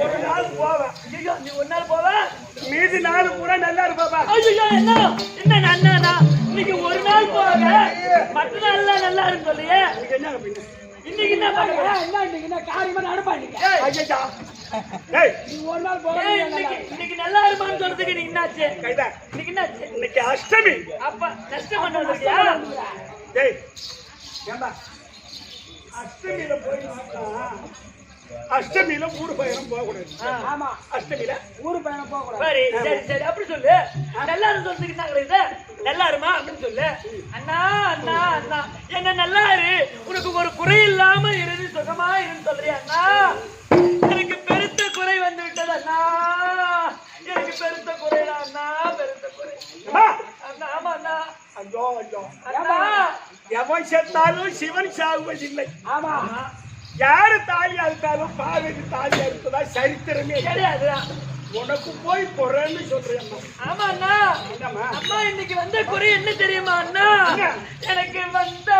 C: ஒரு நாள் போவேன்.
B: நீ ஒரு நாள் போவ
C: மீதி நாள் பூரா நல்லா இருப்பாப்பா.
B: என்ன அண்ணா இன்னைக்கு ஒரு நாள் போக மற்ற நாள்லாம் நல்லா இருக்கு சொல்லியே
C: என்ன பின்ன
B: இன்னைக்கு என்ன பண்ணுற என்ன இன்னைக்கு என்ன காரியமா நடப்பாங்க
C: ஐயா டேய்
B: நீ ஒரு நாள் போக இன்னைக்கு நல்லா இருப்பான்னு சொல்றதுக்கு நீ என்னாச்சு
C: கைதா
B: இன்னைக்கு என்னாச்சு
C: இன்னைக்கு அஷ்டமி
B: அப்ப நஷ்டம் பண்ணுறியா
C: டேய் ஏம்பா அஷ்டமியில போய் அஷ்டமியில ஊரு பயணம் போக கூடாது.
B: ஆமா
C: அஷ்டமியில
B: ஊரு பயணம் போக கூடாது. சரி அப்படி சொல்லு. நல்லாரும் சொல்றதுக்கு என்ன கிடையாது? நல்லாருமா அப்படின்னு சொல்லு. அண்ணா அண்ணா அண்ணா என்ன நல்லாரு உனக்கு ஒரு குறை இல்லாம இருந்து சுகமா இருந்து சொல்றியா அண்ணா? எனக்கு பெருத்த குறை வந்து விட்டது அண்ணா. எனக்கு பெருத்த குறைடா அண்ணா பெருத்த குறை. அண்ணா ஆமா அண்ணா.
C: ஐயோ ஐயோ
B: அண்ணா
C: எவன் செத்தாலும் சிவன் சாகுவதில்லை.
B: ஆமா
C: யாரு தாலி அறுத்தாலும் பார்வதி தாலி அறுத்ததா சரித்திரமே
B: கிடையாது.
C: உனக்கு போய் குறைன்னு சொல்றேன்.
B: ஆமா அண்ணா அம்மா இன்னைக்கு வந்த குறை என்ன தெரியுமா அண்ணா? எனக்கு வந்த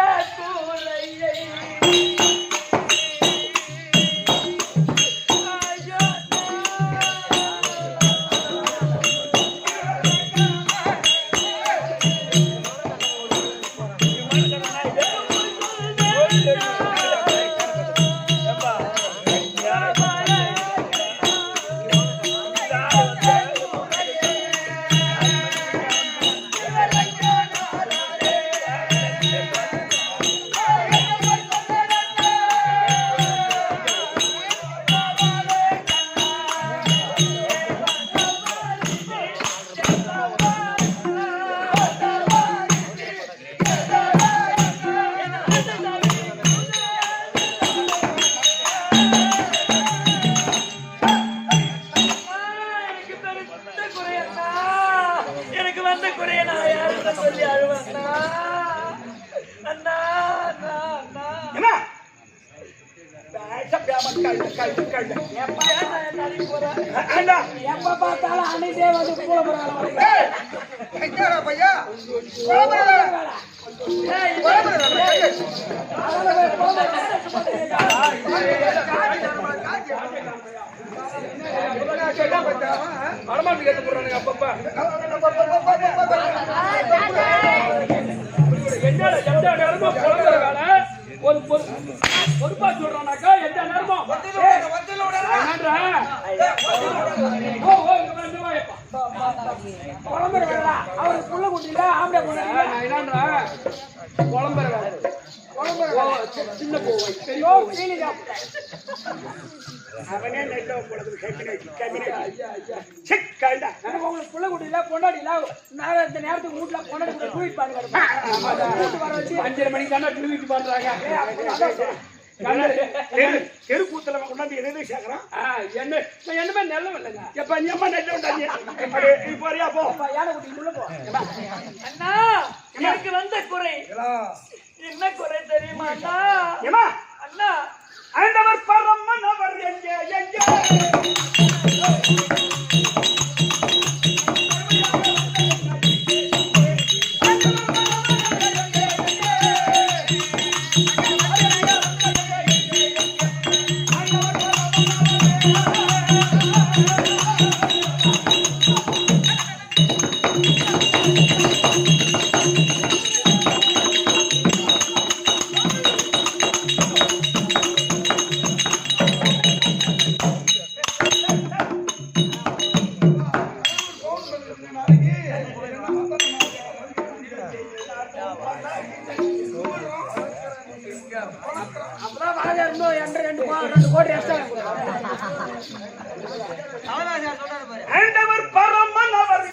B: குறையை எப்ப பார்த்தாலும் அன்னைக்கே வந்து
A: அடமாட்டு கேட்டு போடுறானுங்க அப்பப்ப. என்னடா எந்த நேரமும் குழந்தை வேலை ஒரு பொறுப்பா சொல்றானாக்கா எந்த நேரமும்
B: குழம்புற வேலை அவருக்கு புள்ள குட்டில ஆம்பளை
A: என்னன்றா குழம்புற வேலை சின்ன போவை
C: அவனே நெல்ல
B: உங்களுக்கு புள்ள குட்டில பொண்டாடில இந்த நேரத்துக்கு வீட்டுல பொண்டாடி தூக்கிட்டு பாருங்க
A: 5:30 மணிக்கு தானே டிவிக்கு பண்றாங்க.
C: தெரு கூத்துல கொண்டாந்து எதுவும் சேர்க்கறான்.
A: என்னமே நல்ல இல்லைங்க.
C: எப்ப நீ அம்மா நெல்ல உண்டாங்க இப்போ வரையா போ
B: யானை குட்டி உள்ள போ. அண்ணா எனக்கு வந்த குறை என்ன குறை தெரியுமா அண்ணா?
C: ஏமா
B: அண்ணா
C: ஆண்டவர் பரமன் அவர் எங்கே எங்கே
B: அப்புறம் வாங்க இருந்தோம் 2 கோடி எக்ஸ்ட்ரா
C: ஆண்டவர் பரமன் அவர்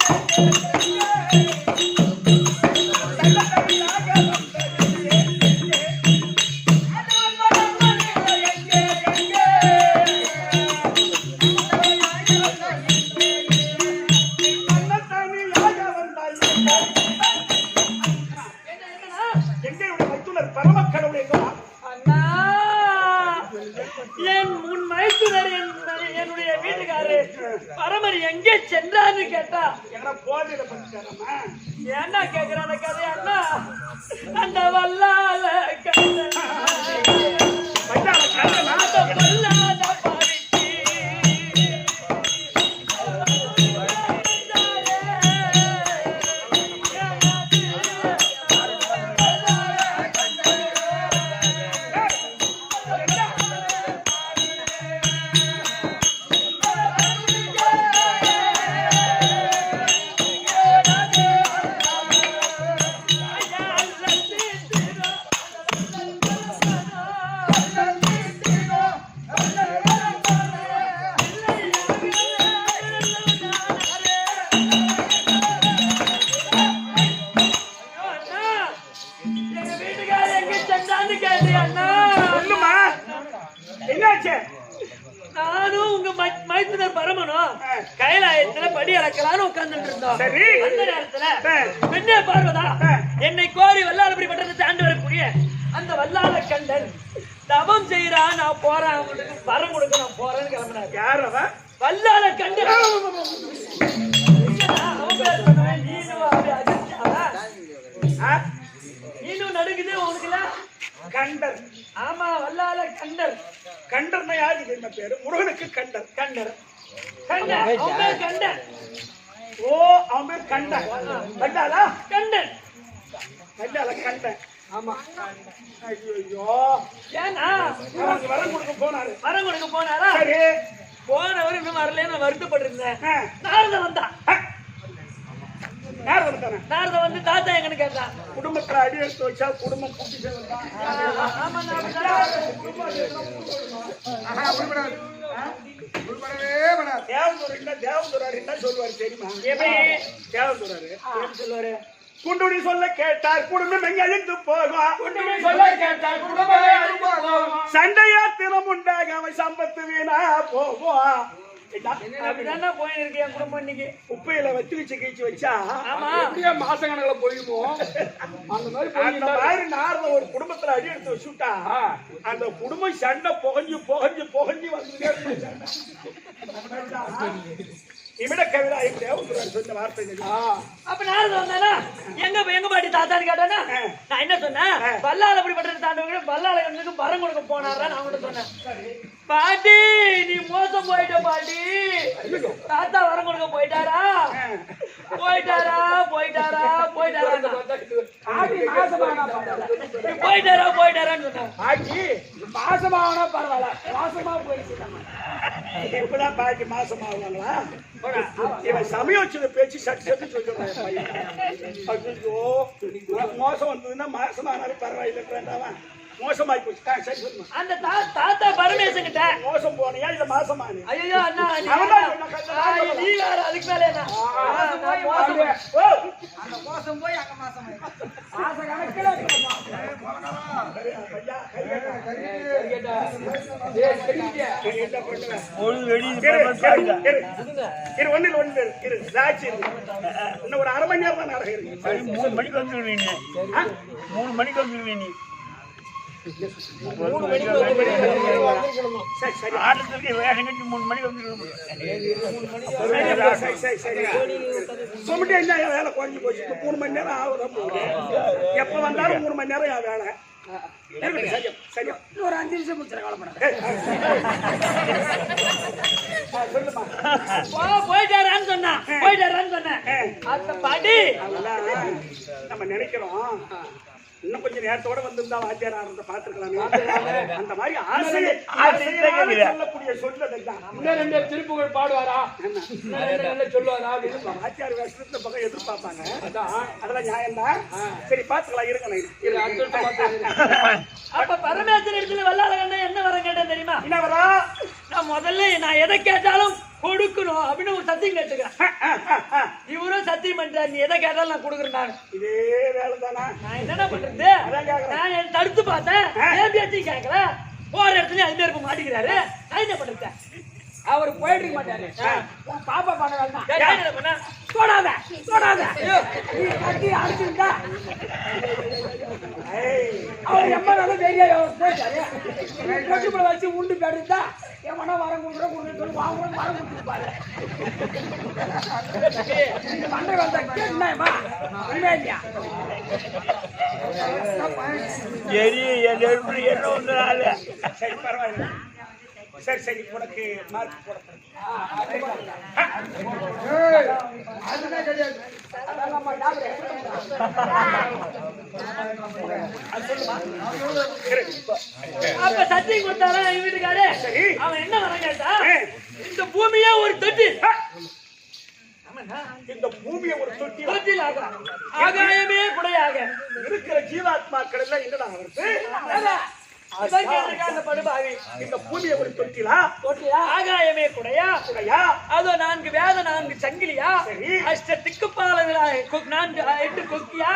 B: என்னுடைய வீட்டுக்காரரு பரமர் எங்கே சென்றான்னு கேட்டா ஏன்னா கேக்குற அந்த கதை அண்ணா அந்த வல்லால நானும் உங்க மைத்துனர் பரமனும் கைலாயத்துல படி அளக்கலான்னு உட்கார்ந்துட்டு இருந்தோம். அந்த நேரத்துல பெண்ணே பார்வதா என்னை கோரி வல்லாளபடி பட்டணத்தை ஆண்டு வரக்கூடிய அந்த வல்லாள கண்டன் தவம் செய்யறா, நான் போறேன், அவங்களுக்கு வரம் கொடுக்க நான் போறேன்னு கிளம்பினார்.
C: யார் அவ?
B: வல்லாள கண்டன். நீனும் நடுக்குது உனக்குல
C: கண்டர்.
B: ஆமா, வல்லாள கண்டர்.
C: கண்டர்னா யாருக்கு என்ன பேரு? முருகனுக்கு கண்டர்.
B: கண்டர் கண்டர் கண்டர்.
C: ஓ, அவன் பேர் கண்டன். கண்டாலா?
B: கண்டன்.
C: கண்டால கண்டன்.
B: ஆமா.
C: ஐயோ,
B: ஏன்னா
C: அவருக்கு வரம் கொடுக்க போனாரு.
B: வரம் கொடுக்க போனாரா?
C: சரி.
B: போனவர் இன்னும் வரலன்னு வருத்தப்பட்டிருந்தேன்.
C: ஆ.
B: நாரத வந்தா.
C: யார் வந்தானே?
B: நாரத வந்து தாத்தா எங்கன்னு கேட்டான்.
C: குடும்பத்துல அடி எடுத்து வச்சா குடும்பம் கூட்டி சேர்ந்தான்.
B: ஆமா,
C: தேவதுராரு சொல்லுவாரு தெரியுமா?
B: எப்படி
C: தேவதுராரு
B: சொல்லுவாரு?
C: குண்டுடி சொல்ல கேட்டார் குடும்பம் எங்க அழிந்து போகும்.
A: சொல்ல கேட்டால் குடும்பமே அழிந்து போகும்.
C: சண்டையா தினம் உண்டாக அவன் சம்பத்து வீணா போகும்.
B: அப்படிதானே போயிருக்கு என் குடும்பம் இன்னைக்கு.
C: உப்பையில வச்சு கீச்சு வச்சா
B: ஆமா,
A: எப்படியே மாச கணக்குல போயுமோ அந்த மாதிரி
C: நார்ல ஒரு குடும்பத்துல அடி எடுத்து வச்சுட்டா அந்த குடும்பம் சண்டை புகஞ்சு புகஞ்சு புகஞ்சு வந்துட்டே இமிட கவிதா சொன்ன வார்த்தை.
B: அப்ப நாரத வந்தானா எங்க பாட்டி தாத்தான்னு கேட்டானா நான் என்ன சொன்னேன்? வல்லாள அப்படி பண்றது தாண்டவங்க வல்லாள கண்ணுக்கு வரம் கொடுக்க போனாரா நான் கூட சொன்னேன். பாட்டி நீ மோசம் போயிட்ட பாட்டி, தாத்தா வரம் கொடுக்க போயிட்டாரா போயிட்டாரா போயிட்டாரா போயிட்டாரா போயிட்டாரா போயிட்டாரான்னு சொன்னேன்.
A: ஆக்கி மாசமாவனா பரவாயில்ல, மாசமா போயிடுச்சு.
C: இப்பதான் பாக்கி மாசம் ஆகுவாங்களா? இவன் சமயோச்சித பேச்சு சட்டு சொல்லுவான். மோசம் வந்ததுன்னா மாசமானாலும் பரவாயில்லை, மோசமாயி போச்சு. சரி சொல்லுமா.
B: அந்த தாத்தா பரமேசன் கிட்ட
C: மோசம் போனியா இல்ல மாசமான?
B: ஐயோ அண்ணா நீ வேற அதுக்கு மேல என்ன
D: மோசம் போய் அங்க மாசம்
A: மாச கணக்குல
C: இன்னும் ஒரு 1/2 மணி நேரம் தான் நாடகம் இருக்கு.
E: 3 மணிக்கு வந்துருவீங்க. 3 மணிக்கு வந்துருவீங்க.
C: சரி சரி
E: ஆட்டத்துக்கு வேஷம் கட்டி 3 மணிக்கு வந்துருக்கணும்.
C: சரி சொல்லிட்டு என்ன வேலை குறைஞ்சி போச்சு 3 மணி நேரம் ஆகுதான் போகுது எப்ப வந்தாலும் 3 மணி நேரம் என் வேலை சரி சரி
A: ஒரு 5 நிமிஷம் முடிச்சிட கவலைப்படாத.
C: சொல்லுமா
B: போயிட்டாரான்னு சொன்னேன் அந்த பாட்டி
C: அதெல்லாம் நம்ம நினைக்கிறோம் இன்னும் கொஞ்சம் நேரத்தோட வந்திருந்தா வாத்தியார் ஆனந்த பாத்துருக்கலாமே அந்த மாதிரி ஆசையாக சொல்லக்கூடிய சொல்லதான்
A: இன்னும் 2 திருப்புகள் பாடுவாரா இன்னும் 2 சொல்லுவாரா அப்படின்னு
C: வாத்தியார் வேஷத்துல பக்கம் எதிர்பார்ப்பாங்க
A: அதான்
C: அதெல்லாம் நியாயம் தான் சரி பாத்துக்கலாம் இருங்க
A: இது அடுத்த பார்த்து
B: அப்ப பரமேஸ்வரன் இடத்துல வல்லாளகண்ணன் என்ன வரம் கேட்டேன் தெரியுமா?
C: என்ன வரா
B: நான் முதல்ல நான் எதை கேட்டாலும் கொடுக்கணும் அப்படின்னு ஒரு சத்தியம் கேட்டுக்கிறேன். இவரும் சத்தியம் பண்றாரு, நீ எதை கேட்டாலும் நான் கொடுக்குறேன்.
C: இதே வேலை தானா
B: நான் என்னடா பண்றது? நான் என்ன தடுத்து பார்த்தேன், ஏன் பேச்சையும் கேட்கல. போற இடத்துல அது மாதிரி மாட்டிக்கிறாரு. நான் என்ன பண்றது?
A: அவர் போயிட்டு இருக்க மாட்டாரு பாப்பா பண்ண வேண்டாம்
B: என்ன பண்ண?
A: தொடாத நீ கட்டி அடிச்சுட்டா அவர் எம்மானால தைரியம் போயிட்டாரு கொட்டுப்புல வச்சு உண்டு போயிருந்தா எவனா வரம் கொடுக்குறேன் சொல்லி வாங்க வரம் கொடுத்துருப்பாரு பண்ண வேண்டாம் என்னமா உண்மையா இல்லையா
E: என்ன ஒன்று ஆளு
C: சரி பரவாயில்ல சரி சரி உனக்கு மார்க் போட
A: அதுதான் கிடையாது அதான் நம்ம டாக்டர்
B: அப்ப சத்தியம் கொடுத்தாரா எங்க வீட்டுக்காரு?
C: சரி.
B: அவன் என்ன வரம் கேட்டா, இந்த பூமியே ஒரு தொட்டில்,
C: இந்த பூமியை ஒரு தொட்டி
B: தொட்டில் ஆகாயமே குடையாக
C: இருக்கிற ஜீவாத்மாக்கள் எல்லாம் என்னடா வருது
B: அதான் கேட்டிருக்கான் அந்த படுபாவி.
C: இந்த பூமியை ஒரு தொட்டிலா
B: தொட்டிலா ஆகாயமே குடையா,
C: குடையா
B: அதோ 4 வேத 4 சங்கிலியா,
C: சரி.
B: அஷ்ட திக்குப்பாலர்களாக 8 கொக்கியா,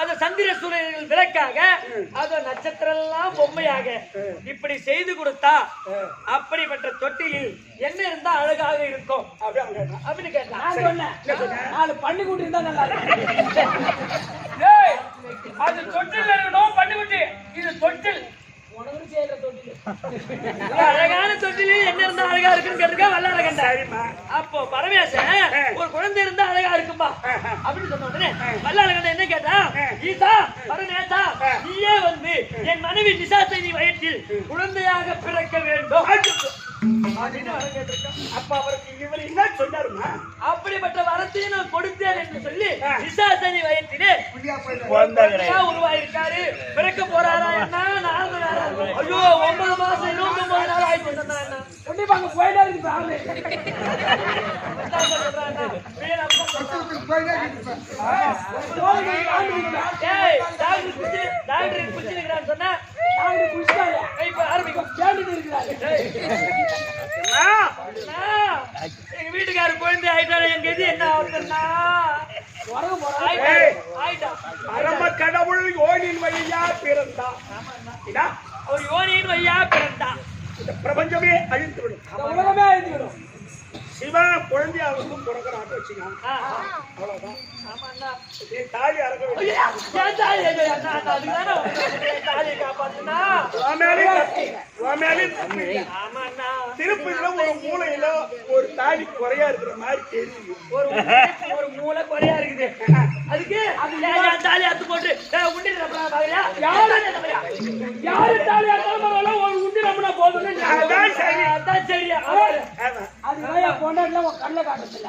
B: அது சந்திர சூரியர்கள் விளக்காக, அதோ நட்சத்திரம் எல்லாம் பொம்மையாக இப்படி செய்து கொடுத்தா அப்படிப்பட்ட தொட்டிலில் என்ன இருந்தா அழகாக இருக்கும் அப்படின்னு கேட்டான்.
A: நான் சொன்னேன் 4 பண்ணி கூட்டி இருந்தா நல்லா இருக்கும்
B: அது தொட்டில் இருக்கணும், பண்ணிவிட்டு இது தொட்டில்
A: உனக்கு செய்யற தொட்டில்
B: அழகான தொட்டிலில் என்ன இருந்தா அழகா இருக்குன்னு கேட்டிருக்கா வல்லாளகண்டன். அப்போ பரமேசன் ஒரு குழந்தை இருந்தா அழகா இருக்கும்பா அப்படின்னு சொன்ன உடனே வல்லாளகண்டன் என்ன கேட்டா, ஈசா பரமேசா நீயே வந்து என் மனைவி நிசாத்தை நீ வயிற்றில் குழந்தையாக பிறக்க வேண்டும் அப்படின்னு வரம் கேட்டிருக்கான்.
C: அப்ப அவருக்கு இவர் என்ன சொன்னாருமா
B: அப்படிப்பட்ட வரத்தையும் நான் கொடுத்தேன் என்று சொல்லி நிசாசனி வயிற்றிலே உருவாயிருக்காரு. பிறக்க போறாரா என்ன? ஐயோ 9 மாசம் 29 நாள் ஆயிட்டு வந்தா என்ன?
A: கண்டிப்பா அங்க போயிட்டா இருக்கு ஆளு
B: டாக்டர் குடிச்சிருக்கிறான்னு சொன்னா
A: நாங்க குடிச்சாரு
B: இப்ப ஆரம்பிக்கும்.
A: கேட்டுட்டு இருக்கிறாரு
B: எங்க வீட்டுக்காரர் குழந்தை ஆயிட்டாரு, எங்க இது என்ன ஆகுதுன்னா
A: உறவு போறா
B: ஆயிட்டா
C: பரம கடவுள் யோனின் வழியா பிறந்தா
B: அவர் யோனியின் வழியா பிறந்தா
C: இந்த பிரபஞ்சமே அழிந்து விடும்
A: இந்த உலகமே அழிஞ்சுவிடும்
C: சிவா குழந்தையா வந்து பிறக்கிறான்னு வச்சுக்கலாம் அவ்வளவுதான் நீ தாலி அறக்க திருப்பதியில ஒரு மூலையில ஒரு தாலி குறையா இருக்கிற மாதிரி தெரியும்
B: ஒரு மூளை குறையா இருக்குது. அதுக்கு தாலி அத்து போட்டு உண்டி
A: யாரு தாலி அத்தாலும் ஒரு உண்டி நம்மனா போதும்
C: அதான் சரி
B: அதான் சரியா
A: அது கொண்டாடல உன் கண்ணுல காட்டுறதில்ல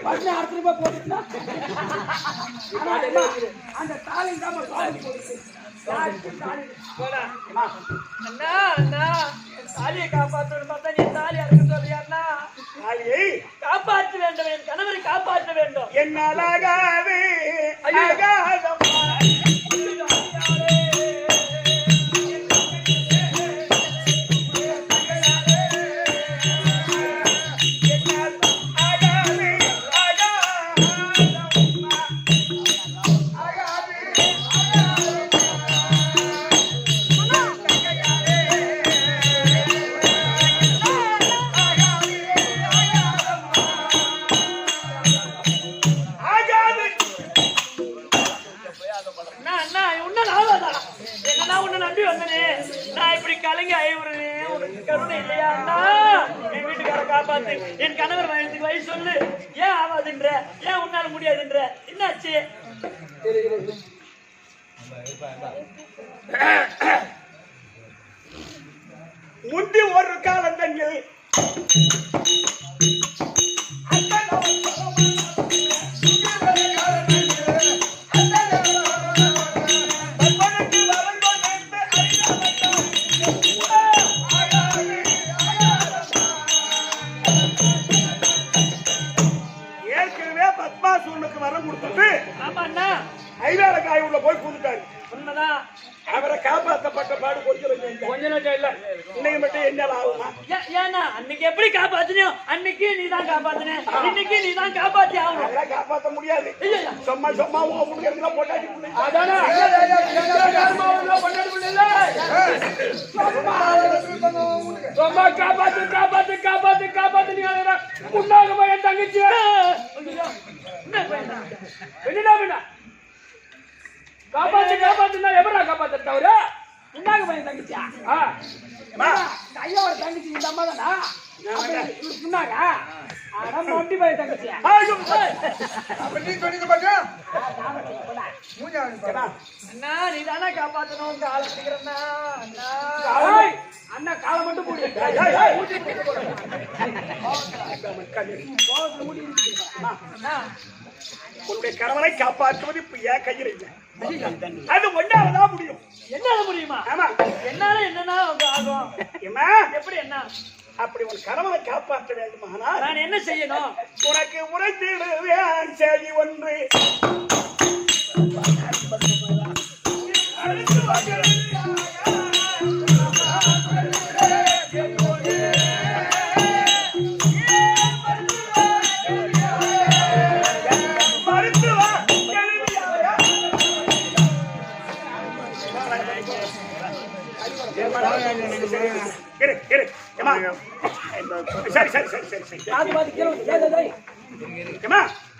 A: பண்ண அடுத்த ரூபாய் போட்டுட்டா அந்த தாலி தான் போட்டு
B: அண்ணா அண்ணா தாலியை காப்பாற்றணும் பார்த்தா நீ தாலி அறுக்க சொல்றியாண்ணா?
C: தாலியை
B: காப்பாற்ற வேண்டும், என் கணவரை காப்பாற்ற வேண்டும்.
C: என்னாலாகவே அழகாதம்மா
B: அண்ணா அண்ணா உன்ன ஆகாதா என்னன்னா உன்னை நம்பி வந்தனே நான் இப்படி கலங்கி ஆயிடுறேனே உனக்கு கருணை இல்லையா அண்ணா என் வீட்டுக்கார காப்பாத்து என் கணவர் வயசுக்கு வயசு சொல்லு ஏன் ஆகாதுன்ற ஏன் உன்னால முடியாதுன்ற என்னாச்சு
C: முந்தி ஒரு காலத்தில் ஏற்கனவே பத்மாசூனுக்கு வரம் கொடுத்துட்டு
B: ஆமா அண்ணா
C: ஐவேல காய் உள்ள போய் கூந்துட்டாரு.
B: உண்மைதான்
C: அவரை காப்பாற்றப்பட்ட பாடு கொஞ்சம் இல்ல. இன்னைக்கு மட்டும் என்னால ஆகுமா?
B: ஏன்னா அன்னைக்கு எப்படி காப்பாத்தினியோ அன்னைக்கு நீ தான் காப்பாத்தின இன்னைக்கு நீ தான் காப்பாத்தி ஆகணும்.
C: அதெல்லாம் காப்பாற்ற முடியாது. சும்மா சும்மா உங்களுக்கு போட்டாச்சு
A: ரொம்ப காப்பாத்து காப்பாத்து காப்பாத்து காப்பாத்து நீ உண்டாக போய் என் தங்கச்சி என்ன காப்பாத்து காப்பாத்துனா எப்படா காப்பாத்து தவிர உண்டாக போய் என் தங்கச்சியா ஐயா ஒரு தங்கச்சி இந்த அம்மா தானா சொன்னாங்க மண்டி போய் தங்கச்சியா அண்ணா நீ தானே காப்பாத்தணும் கால பிடிக்கிறா அண்ணா காலை மட்டும் மூடி
C: உன்னுடைய கணவனை காப்பாற்றுவது இப்ப ஏன் கையில் இல்லை. அது ஒன்னாலதான் முடியும்.
B: என்னால முடியுமா?
C: ஆமா
B: என்னால என்னன்னா ஆகும் எப்படி என்ன
C: அப்படி உன் கணவனை காப்பாற்ற வேண்டுமானால்
B: நான் என்ன செய்யணும்?
C: உனக்கு உரைத்திடுவேன் செய்தி ஒன்று. சரி சரி சரி சரி சரி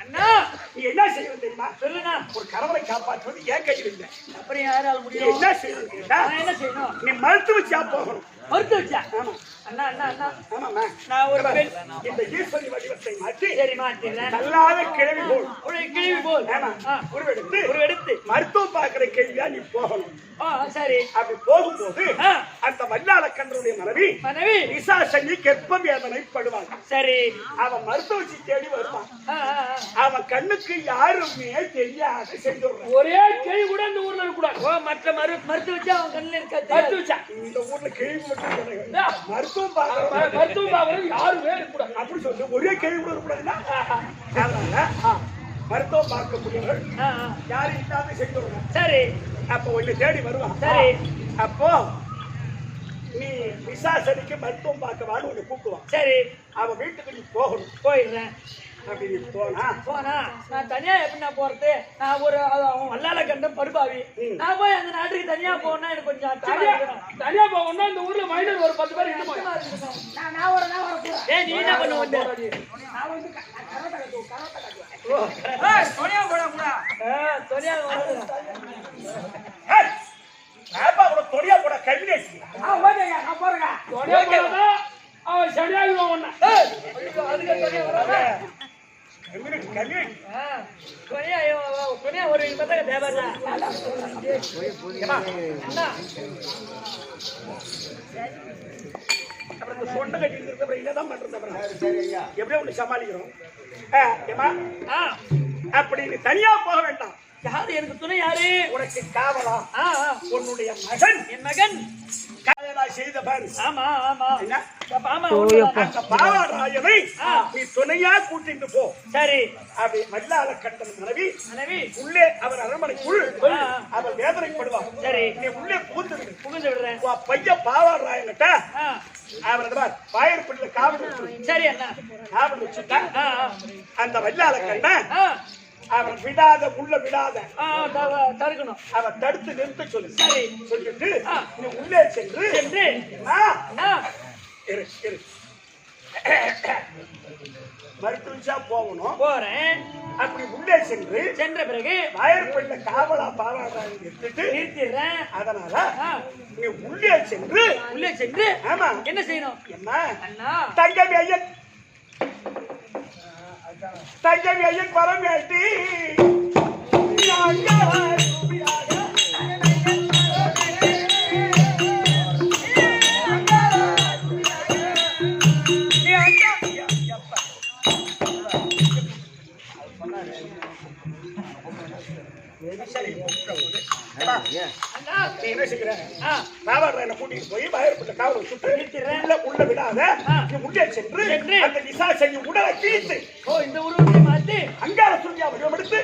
B: அண்ணா
C: நீ என்ன செய்யணும் தெரியுமா?
B: சொல்லுண்ணா.
C: ஒரு கணவனை காப்பாற்றுவது ஏன் கையில் இல்லை.
B: அப்புறம் யாரால
C: நீ
B: முடியும்?
C: என்ன செய்யணும் தெரியுமா?
B: நான் என்ன செய்யணும்?
C: நீ மருத்துவச்சியா போகணும்.
B: மறுத்து வச்சா
C: ஆமா
B: அண்ணா அண்ணா அண்ணா
C: ஆமாம்மா.
B: நான் ஒரு பெண்
C: இந்த ஈஸ்வரி வடிவத்தை மாற்றி
B: சரி மாத்திடுறேன்.
C: நல்லாத கிழவி போல்
B: ஒரு கிழிவு போல்
C: ஆமா உருவெடுத்து
B: ஒரு எடுத்து
C: மருத்துவம் பார்க்கிற கேள்வியா நீ போகணும்.
B: சரி
C: அப்படி போகும்போது
B: ஆ.
C: அந்த வல்லாள கன்றனுடைய மனைவி
B: மனைவி
C: விசாசனி கெப்ப வேதனைப்படுவாங்க.
B: சரி
C: அவன் மருத்துவச்சி தேடி வருவான்.
B: ஆ, ஆ, ஆ.
C: அவன் கண்ணுக்கு யாருமே தெரியாது செஞ்சுடுறான்.
A: ஒரே கேள்வி கூட இந்த ஊர்ல இருக்கக்கூடாது.
B: ஓ மற்ற மறுத்து வச்சா அவன் கண்ணில் இருக்காது.
A: மறுத்து வச்சா
C: இந்த ஊர்ல கேள்வி மட்டும் கிடையாது. மருத்துவம் பார்க்க
A: மருத்துவம் பார்க்கறது யாருமே இருக்கக்கூடாது.
C: அப்படி சொல்லி ஒரே கேள்வி கூட இருக்கக்கூடாதுன்னா அதனால மருத்துவம் பார்க்கக்கூடியவர்கள்
B: ஆ, ஆ.
C: யாரும் இல்லாம செஞ்சுடுறாங்க.
B: சரி
C: அப்போ உன்னை தேடி வருவான்.
B: சரி
C: அப்போ நீ விசாசனிக்கு மருத்துவம் பார்க்க வான்னு உன்னை கூப்பிடுவான்.
B: சரி
C: அவன் வீட்டுக்கு நீ போகணும்.
B: போயிடுறேன்.
C: அப்படி நீ போனா
B: போனா நான் தனியா எப்படி நான் போறது? நான் ஒரு அவன் வல்லால கண்டம் படுபாவி. நான் போய் அந்த நாட்டுக்கு தனியா போனா எனக்கு கொஞ்சம் அச்சமா இருக்கணும்.
A: தனியா போகணும்னா இந்த ஊர்ல மைனர் ஒரு 10 பேர் இன்னும்
B: அச்சமா இருக்கணும்.
D: நான் வர
B: ஏய் நீ என்ன பண்ண வந்த?
D: நான் வந்து கரத்தை கட்டுவேன்.
B: துணியா வராது.
C: ஏய், பாப்பா உன தொடியா போட கல்வினேசி.
D: ஓகேங்க நான் போறேங்க.
A: துணையா போனா அவன் சரியாகிடுவான் உன்னை.
B: அதுக்கு துணியா வராது.
C: கல்வினேசி.
B: துணியா ஒரு பத்தக தேவையா? அண்ணா
C: அப்புறம் இந்த சொண்டை கட்டிட்டு இருக்க அப்புறம் என்னதான் பண்றது? அப்புறம் எப்படியோ ஒண்ணு சமாளிக்கிறோம். ஏமா
B: ஆ
C: அப்படி நீ தனியா போக வேண்டாம்.
B: யாரு எனக்கு துணை யாரு?
C: உனக்கு காவலா
B: ஆ, ஆ.
C: உன்னுடைய மகன்
B: என் மகன்.
C: காயலா செய்த பாரு.
B: ஆமா ஆமா
C: என்ன?
B: ஆமா
C: அந்த பாவாராயனை நீ துணையா கூட்டிட்டு போ.
B: சரி
C: அப்படி மல்லால கட்டன் மனைவி
B: மனைவி
C: உள்ளே அவர் அரண்மனைக்குள்
B: ஆ.
C: அவர் வேதனைப்படுவார்.
B: சரி
C: நீ உள்ளே புகுந்து விடு.
B: புகுந்து விடுறேன்.
C: உன் பையன் பாவாராயன்கிட்ட
B: ஆ,
C: அவர் பாயர்படியில காவல் இருக்கு.
B: சரி அண்ணா.
C: காவல் வச்சுட்டா
B: ஆ, ஆ.
C: அந்த வல்லால கண்ணன்
B: ஆ,
C: அவன் விடாத உள்ள விடாத
B: ஆ, தடுக்கணும்.
C: அவன் தடுத்து நிறுத்த சொல்லு.
B: சரி
C: சொல்லிட்டு
B: ஆ.
C: நீ உள்ளே சென்று
B: சென்று
C: ஆ,
B: ஆ,
C: இரு இரு மருத்துவச்சா போகணும்.
B: போறேன்.
C: அப்படி உள்ளே
B: சென்ற பிறகு
C: வாயற்பள்ள காவலா பாவாடான்னு எடுத்துட்டு
B: நிறுத்திடுறேன்.
C: அதனால
B: ஆ,
C: நீ உள்ளே சென்று
B: உள்ளே சென்று
C: ஆமா
B: என்ன செய்யணும்
C: என்ன
B: அண்ணா?
C: தங்கவி ஐயன் பரமேட்டி
B: அண்ணா,
C: நீ என்ன செய்கிற
B: ஆ,
C: பாவாடை கூட்டிட்டு போய் வாயற்பள்ள காவலை சுட்டு
B: நிறுத்திடுறேன்.
C: உள்ள விடாத நீ உள்ளே சென்று அந்த விசாசையை உடலை கிழித்து
B: ஓ, இந்த உருவத்தை மாத்தி
C: அங்கார சுருதியா வடிவமெடுத்து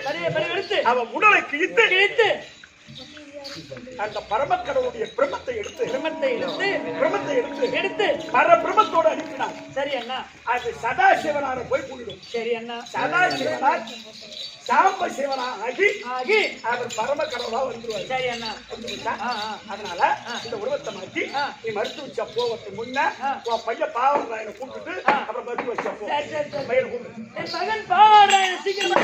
B: எடுத்து
C: அவன் உடலை கிழித்து
B: கிழித்து
C: அந்த பரமக்கடவுடைய பிரம்மத்தை எடுத்து
B: பிரம்மத்தை எடுத்து
C: பரபிரமத்தோடு அனுப்பினான்.
B: சரி அண்ணா,
C: அது சதாசிவனார போய் கூடிடும்.
B: சரி அண்ணா.
C: சதாசிவனார் சாம்ப சிவனா ஆகி
B: ஆகி
C: அவர் பரம கடவுளா வந்துருவார்.
B: சரி அண்ணா.
C: அதனால இந்த உருவத்தை மாற்றி நீ மருத்துவ வச்ச போவதுக்கு முன்ன உன் பையன் பாவராயனை கூப்பிட்டு அப்புறம் மருத்துவ வச்ச போ
B: சரி சரி சரி.
C: பையனை கூப்பிட்டு
B: என் மகன் பாவராயன் சீக்கிரமா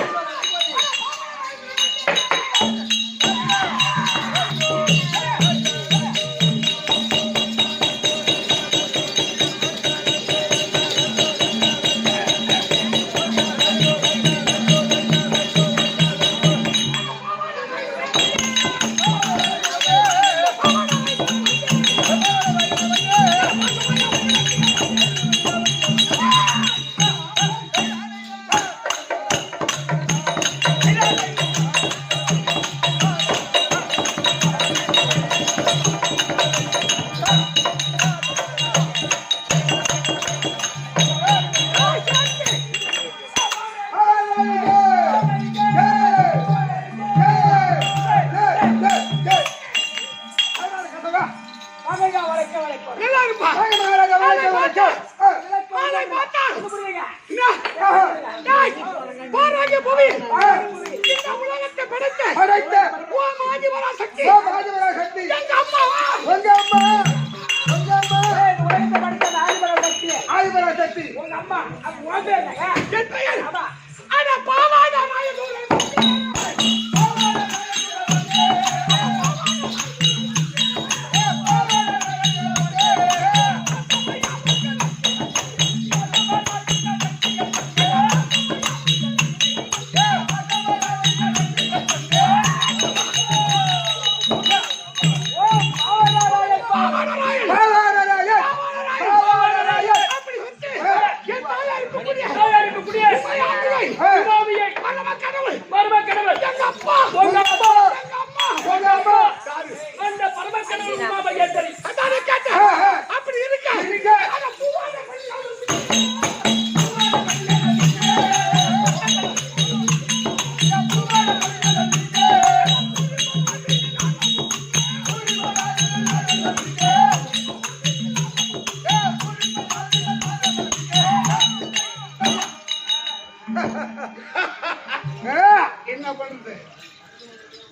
C: என்ன பண்றது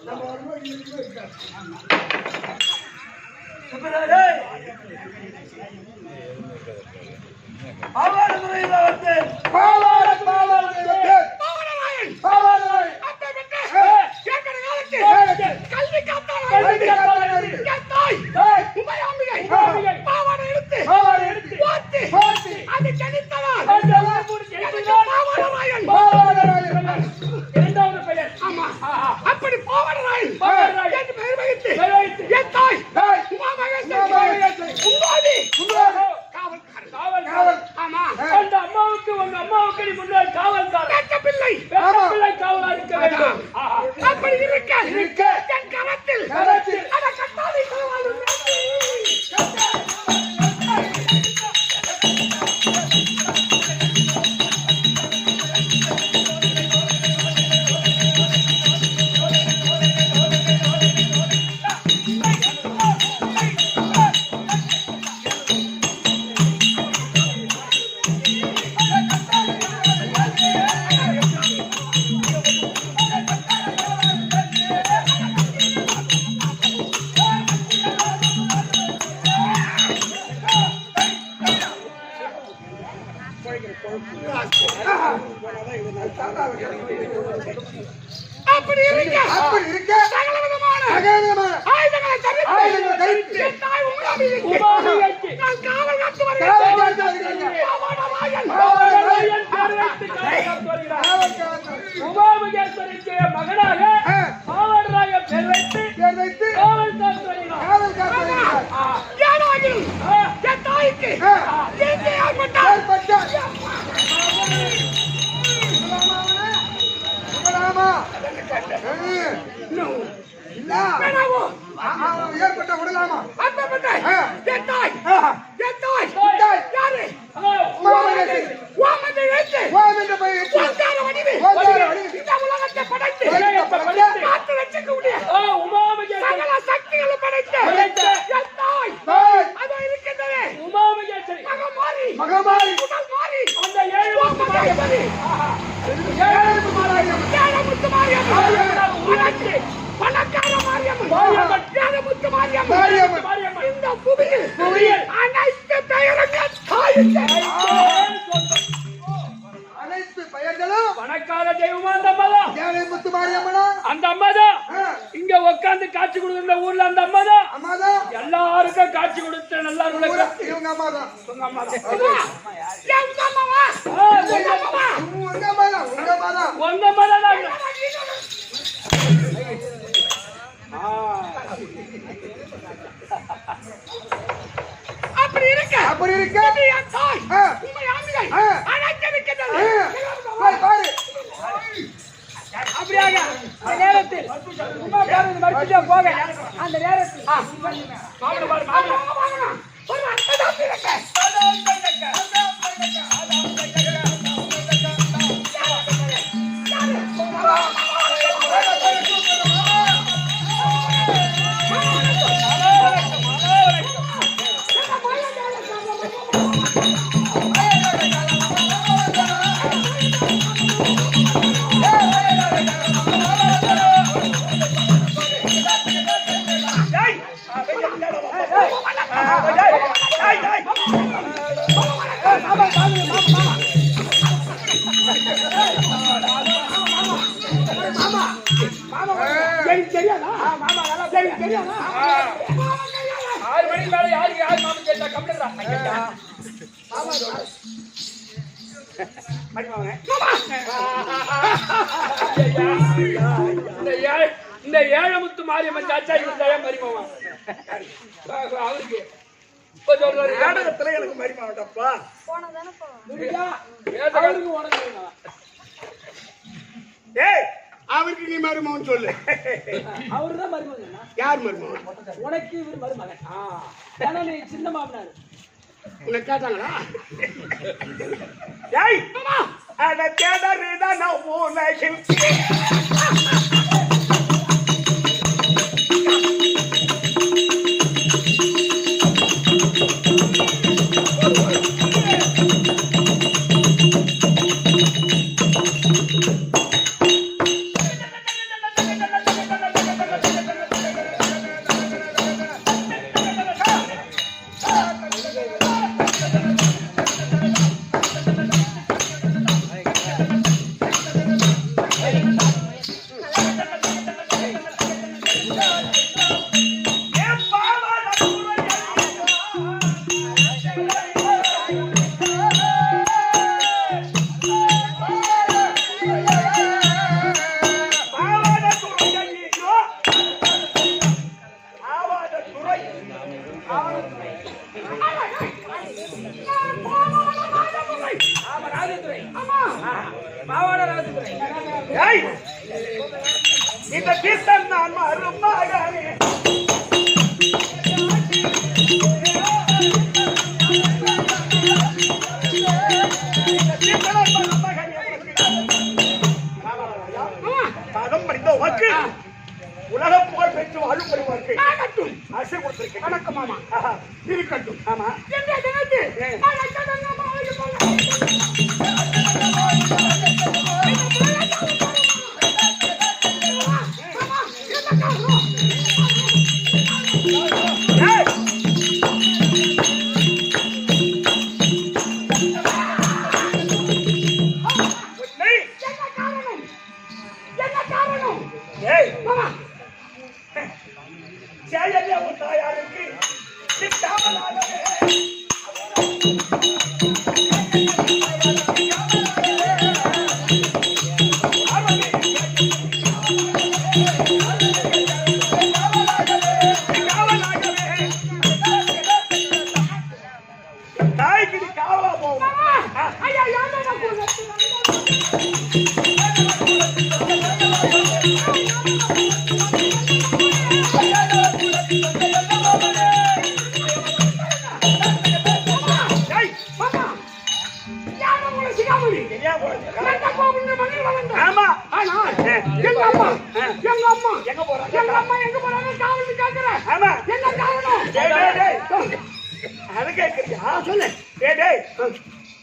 C: நம்ம வரும்போது இருக்காது. அப்படி பாவராயன் என்று பெயர் வைத்து என் தாய்
A: அம்மாவுக்கு உங்க அம்மாவுக்கு நீ முன்னாள் காவல்காரன் பிள்ளை காவலா இருக்க வேண்டும்.
C: அப்படி இருக்க என் கரத்தில் அதை கட்டாளி காவல்
A: உமாமிகைக்கு
B: நான் காவல் காத்து
D: காவல்
B: வருகிறேன்.
D: காத்து வருகிறீர்கள்.
B: பாவாடராயன்.
A: பாவாடராயன் பேர் வைத்து காவல் காத்து வருகிறார்.
D: காவல் காத்து.
A: உமாமிகேஸ்வரிக்கு மகனாக பாவாடராயன் பேர் வைத்து
D: பேர் வைத்து
A: காவல் காத்து வருகிறார்.
D: காவல் காத்து வருகிறார்.
B: யாராகிலும் என் தாய்க்கு எங்கே ஏற்பட்டால்
D: ஏற்பட்டால் சுகலாமா? இல்ல.
B: வேணாமோ?
D: ஏற்பட்ட விடலாமா?
B: அப்பப்பட்ட என் தாய் என் தாய்
D: தாய்.
B: யாரு?
D: உமாமகேஸ்வரி.
B: ஓமத்தை வைத்து
D: ஓம் என்ற பெயர் இட்டு.
B: ஓங்கார வடிவு
D: ஓங்கார வடிவு.
B: இந்த உலகத்தை படைத்து
D: படைத்து.
B: காத்து ரட்சிக்கக்கூடிய
A: உமாமிகேஸ்வரி
B: சகல சக்திகளை படைத்து என் தாய்
D: தாய்.
B: அதோ இருக்கின்றன
A: உமாமிகேஸ்வரி
B: மகமாரி
D: மகமாரி.
B: உடல் மாறி
A: அந்த ஏழு
B: ஓமகேஸ்வரி
D: ஏழு மாரியம்மன்.
B: ஏழமுத்து மாரியம்மன் உனக்கு பணக்கார மாரியம்மன் ஏழமுத்து மாரியம்மன்
A: மாரியம்மன்
B: இந்த புவியில்
D: புவியில்
B: அனைத்து பெயரங்கள் தாய்க்கு
D: அனைத்து பெயர்களும்
A: பணக்கார தெய்வமா அந்த அம்மாதான்.
D: ஏழை முத்து மாரியம்மனா?
A: அந்த அம்மாதான்
D: ஆ,
A: இங்க உட்கார்ந்து காட்சி கொடுக்குற ஊர்ல அந்த அம்மாதான்
D: அம்மாதான்.
A: எல்லாருக்கும் காட்சி கொடுத்து நல்லா
D: இவங்க அம்மாதான்.
A: உங்க அம்மாதான்.
B: என் அம்மாவா
A: உங்க
B: அம்மாவா
D: உங்க அம்மாதான். உங்க அம்மாதான்.
A: உங்க அம்மாதான்.
B: அப்படி இருக்க
D: அப்படி இருக்க
B: இது என் தாய்
D: ஆ,
B: உண்மை ஆண்கள்
D: ஆ.
B: அழைத்திருக்கின்றது
D: பாரு, பாரு.
A: அப்படியாக அந்த நேரத்தில் உமா பாரதி மறுத்துட்டே போக அந்த நேரத்தில்
B: ஒரு அற்புதம் இருக்க
A: தெரியாதா? தெரியாதா? 6 மணிக்கு மேல யாருக்கு யார் மாமன் கேட்டா கம்ப்ளீட்டா இந்த ஏழமுத்து மாரியம்மன் சாச்சா இருந்தா மரிமாமா அவருக்கு இப்ப சொல்றாரு
C: நாடகத்துல எனக்கு மரிமாவட்டப்பா.
A: அவருக்கு உனக்கு
C: ஏய், அவருக்கு நீ மருமகன் சொல்லு.
A: அவருதான் மருமகன்.
C: யார் மருமகன்?
A: உனக்கு இவர் மருமகன். ஏன்னா நீ சின்ன மாமனார்.
C: உன்னை கேட்டாங்களா? ஏய், அட தேடறிதான் நான் உலகில் ஏய், இந்த கீர்த்தன் நான் மருமகனே. பதம் படித்த வாக்கு உலக புகழ் பெற்று வாழும்படி வாழ்க்கை ஆசை கொடுத்திருக்கேன். வணக்கம் மாமா. இருக்கட்டும். ஆமா தாயாருக்கு தாய்க்கு நீ காவலா போகும்.
A: ஐயா யாரோ
C: ஏய்,
A: மாமா யாரோ உங்களை சிகாமணி
C: தெரியா போறது.
A: என்ன கோபுன்னு மணி வளர்ந்த
C: ஆமா.
A: ஆனா எங்க அம்மா
C: எங்க போறாங்க?
A: எங்க போறாங்க காவலுக்கு கேக்குறேன்
C: ஆமா.
A: என்ன காரணம்
C: டேய், டேய், டேய். அது கேக்குறியா?
A: சொல்லு
C: டேய், டேய்.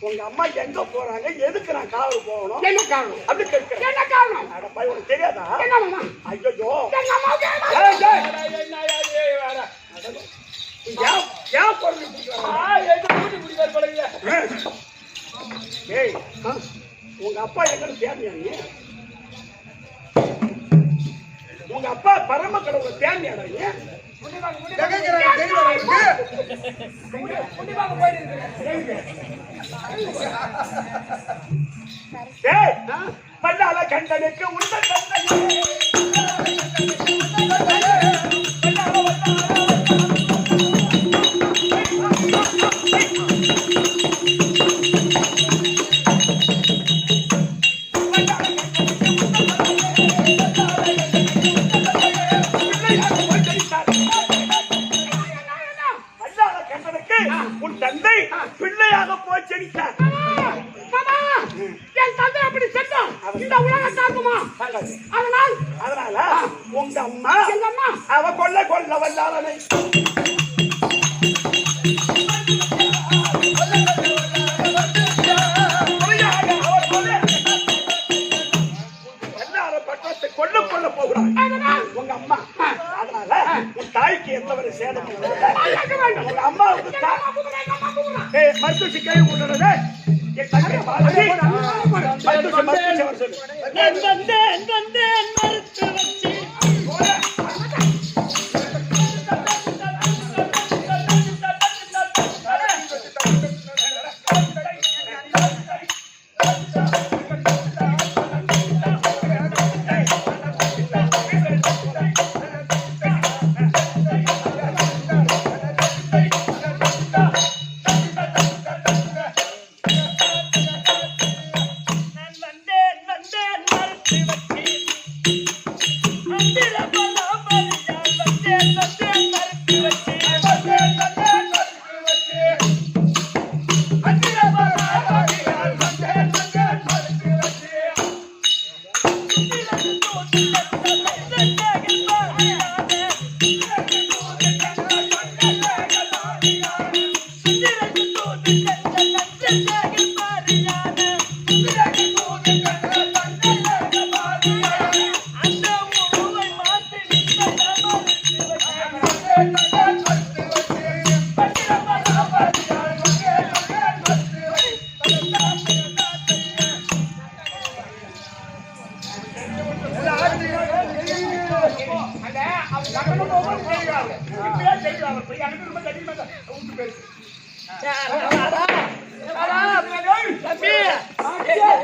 C: உங்க அம்மா எங்க போறாங்க? எதுக்கு நான் காவல் போகணும்?
A: என்ன காரணம்
C: அப்படி கேட்கிறேன்.
A: என்ன காரணம்
C: அட பையன், உனக்கு தெரியாதா?
A: என்ன மாமா
C: ஐயோ,
A: எங்க அம்மாவுக்கு
C: ஏய், ஏய். ஏன் பொருள் இப்படி வர? ஏய், உங்க அப்பா எங்கன்னு தேடியா நீ? உங்க அப்பா பரம கடவுளை தேடியாடா நீ?
D: எங்க தெரியுமா
C: ஏய், பல்லால கண்டனுக்கு உண்ட கண்டனே. பல்லால கண்டனுக்கு உன் தந்தை பிள்ளையாக போச்சடித்தார்.
A: மாமா என் தந்தை அப்படி செத்தான் இந்த உலகம் தாக்குமா
C: அதனால உங்க அம்மா
A: எங்க அம்மா
C: அவ கொல்ல வல்லாளனை கொல்ல போகிறாள் உங்க அம்மா. அதனால உன் தாய்க்கு எந்த ஒரு சேதம் உங்க அம்மாவுக்கு மருத்துவ கை விட்டுறது என் தங்கை பாரதி மருத்துவ சொல்லு.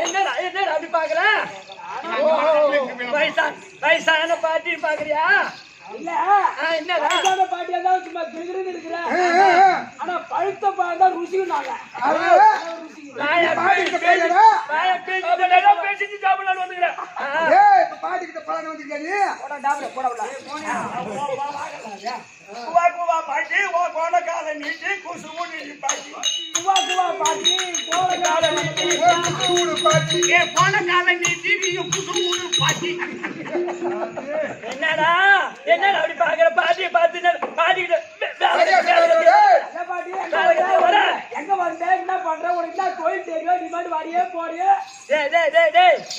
B: என்னடா அப்படி பாக்குற? வயசான பாட்டி பாக்குறியா?
A: இல்ல
B: என்னடா
A: வயசான பாட்டியா தான் சும்மா கிருகிருன்னு இருக்கிற. ஆனா பழுத்த பழம் தான் ருசிக்குனாங்க.
B: பேசிட்டு சாப்பிடலாம் வந்துக்கிறேன்.
D: பாட்டிக்கிட்ட பழம் வந்துருக்கா?
A: போடா டாப்ல போடா விடா.
C: குவா குவா பாட்டி ஓ கோணக்கால நீட்டி குசு ஊடி பாட்டி
A: குவா குவா பாட்டி கோலகால நீட்டி
D: பாட்டி
C: ஏ கோணக்கால நீட்டி நீ குசு ஊடி பாட்டி.
B: என்னடா அப்படி பாக்குற? பாட்டியை பார்த்து பாட்டி
A: எங்க வந்த என்ன பண்ற உனக்கு என்ன கோயில் தெரியும் நீ மாதிரி வாடியே போறியே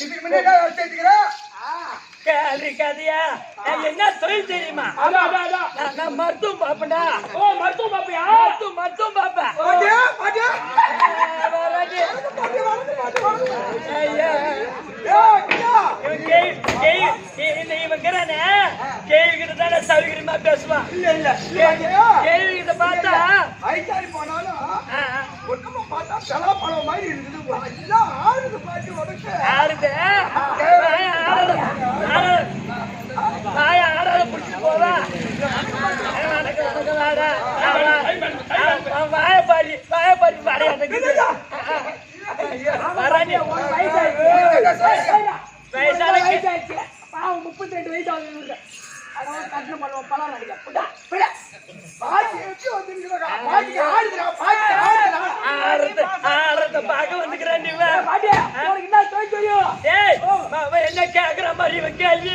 D: இதுக்கு முன்னாடி சேர்த்துக்கிறேன்
B: கேள்வி கதையா? என்ன தொழில் தெரியுமா? நான் மருத்துவம் பாப்பேன்டா.
A: ஓ மருத்துவம் பாப்பியா?
B: மருத்துவம் பாப்பேன். இவன் கேள்வி கிட்ட தானே சௌகரியமா பேசுவான். கேள்வி கிட்ட பார்த்தா
D: மாதிரி இருக்குது. எல்லாம் ஆடுது பாட்டு உனக்கு.
B: ஆடுது ஆடாத பிடிச்சிட்டு போவா வாயப்பாரி
A: வயசாயிடுச்சு. பாவம் 32 வயசு ஆகுது. அதனால கட்டணம் பண்ணுவோம். பணம் அடிக்க
D: பாட்டு எப்படி வந்துருக்குறா? பாட்டு ஆடுதுடா, பாட்டு ஆடுதுடா.
B: ஆடுறத பார்க்க வந்துக்கிறேன் நீ
A: பாட்டியா உனக்கு என்ன தொழில் தெரியும்?
B: ஏய் என்ன கேக்குற மாதிரி இவன் கேள்வி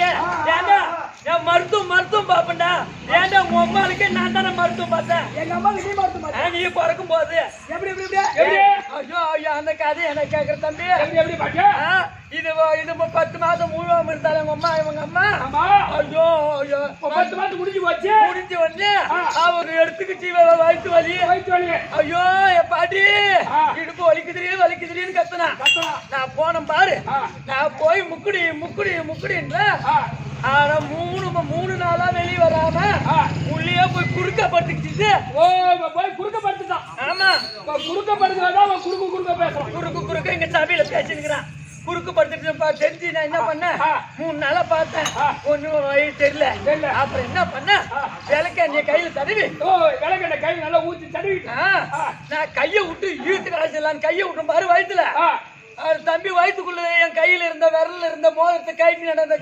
B: ஏண்டா நான் மருத்துவம் பாப்பேன்டா. ஏண்டா உங்க அம்மாளுக்கு நான் தானே மருத்துவம் பார்த்தேன்.
A: எங்க அம்மாவுக்கு நீ மருத்துவம் பார்த்த.
B: நீ பிறக்கும் போது
A: எப்படி
B: ஐயோ அந்த கதை எனக்கு கேக்குற தம்பி.
A: எப்படி பாட்டியா?
B: இது 10 மாசம் முழுவதும் இருந்தாலும் இவங்க அம்மா ஐயோ
A: 10 மாசம் முடிஞ்சு போச்சு.
B: முடிஞ்சு வந்து அவங்க எடுத்துக்கிச்சு வயிற்று வலி ஐயோ என் பாட்டி இடுப்பு வலிக்குதுன்னு கத்துனா. நான் போனேன் பாரு. நான் போய் முக்குடின்ற ஆனா 3 நாளா வெளியே வராம உள்ளே போய் குறுக்க படுத்துக்கிச்சு.
A: போய் குறுக்க படுத்துட்டான்.
B: ஆமா
A: குறுக்க படுத்துதான் குறுக்க பேசுறான்.
B: குறுக்க இங்க சபையில பேசினுக்கிறான். குறுக்கு படுத்துட்டு தெரிஞ்சு நான் என்ன பண்ணேன் 3 நாளா பார்த்தேன். ஒண்ணும் வழி தெரியல. அப்புறம் என்ன பண்ண விளக்கெண்ணெய கையில தடவி
A: விளக்கெண்ணெய் கையில நல்லா ஊத்தி தடவிட்டேன்.
B: நான் கையை விட்டு இழுத்து கலாச்சிடலான்னு கையை விட்டு பாரு வயிற்றுல தம்பி வயிற்றுக்குள்ள என் கையில இருந்த விரல்ல இருந்த மோதிரத்தை கைட்டு நடந்த.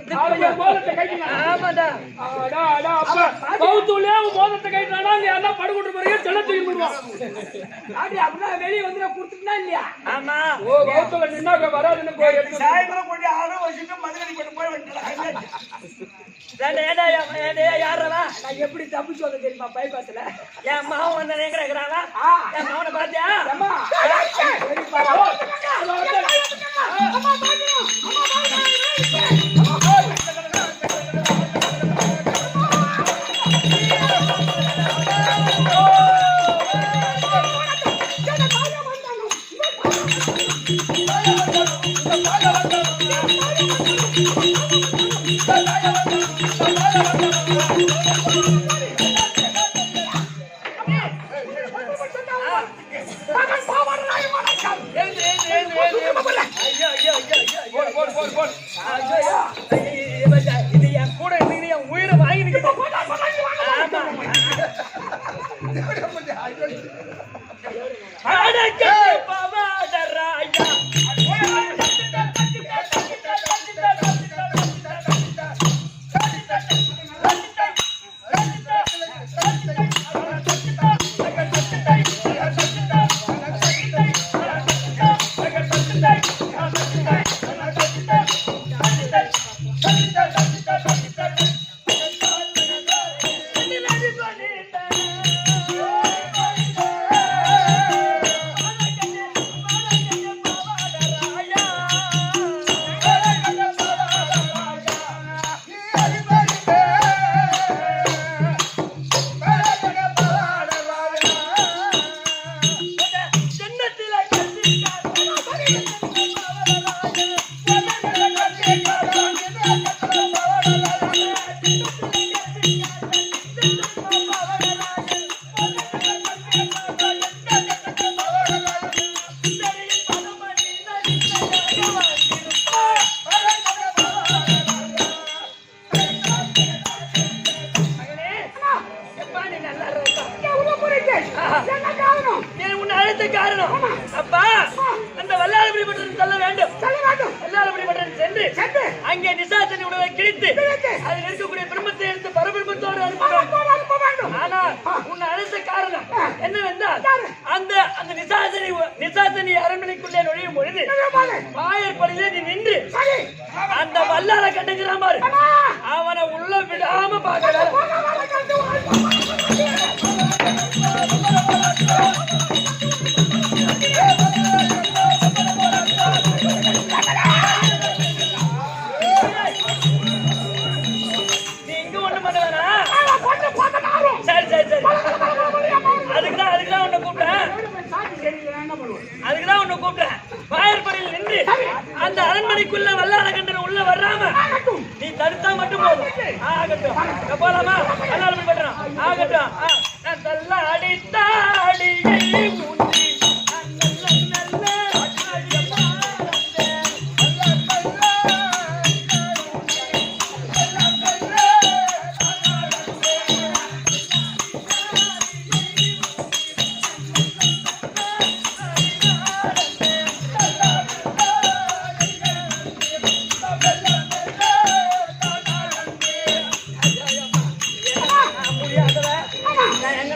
B: ஆமாடா
A: மோதிரத்தை கைட்டானா யாரா படுகொண்டு போறீங்க செல்ல தூக்கி போடுவான். அப்படின்னா வெளியே வந்து கொடுத்துட்டா இல்லையா?
B: ஆமா
A: கௌத்துல நின்னா வராதுன்னு போய்
C: சாயந்தரம் கொண்டு 6 வருஷத்துக்கு மதுரை கொண்டு போய் வந்துட்டேன்.
B: யாரா
A: நான் எப்படி தப்பிச்சு வந்த தெரியுமா? பைபாஸ்ல
B: என் மாவன் வந்து கேக்குறாங்களா? என் மாவனை பாத்தியா? இது என் கூட இருந்து என் உயிரை வாங்கி காரணம் அப்பா அந்த வல்லாளபடி பட்டணம் செல்ல வேண்டும். வல்லாளபடி பட்டணம் சென்று அங்கே நிசாசனி உணவை கிழித்து அதில் இருக்கக்கூடிய பிரம்மத்தை எடுத்து பரபிரம்மத்தோடு அனுப்ப வேண்டும். ஆனால் உன்னை அழைத்த காரணம் என்னவென்றால் அந்த அந்த நிசாசனி அரண்மனைக்குள்ளே நுழையும் பொழுது வாயற்படியிலே நீ நின்று அந்த வல்லாள கண்டுகிறான் பாரு, அவனை உள்ள விடாம பார்க்கல. அதுக்குதான் உன்னை கூப்பிட்டேன். வாயற்படியில் நின்று அந்த அரண்மனைக்குள்ள வல்லாள கண்டன உள்ள வராம நீ தடுத்தா மட்டும் போதும். ஆகட்டும் போலாமா? வல்லாளபடி பட்டணம் ஆகட்டும். நான் தள்ள அடித்தாடியை ஊற்றி நல்ல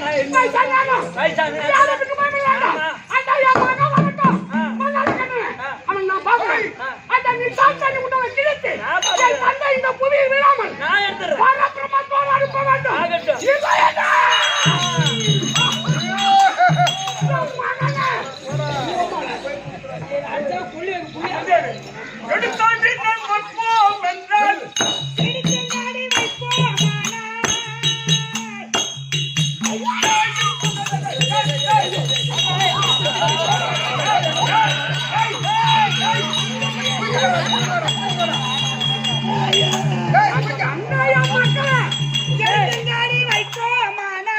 B: வயசான
A: யாருக்கு மாமியாரா? அண்ணா யா மகன் வரட்டும். மகன் கண்ணு. அவன் நான் பாக்குறேன். அண்ணா நீ சாப்பிட்டு உன்னை கிழித்து. என் தந்தை இந்த புவியில் விழாமல்.
B: நான் எடுத்துறேன்.
A: பாராப்பிரமா போராடி போராட்டம்.
B: ஆகட்டும்.
A: இதோ என்ன?
C: எடுத்தாண்டி நான் வைப்போம் என்றால்
A: அண்ணா யா மக்களே. எங்கடி வைக்கோமானா?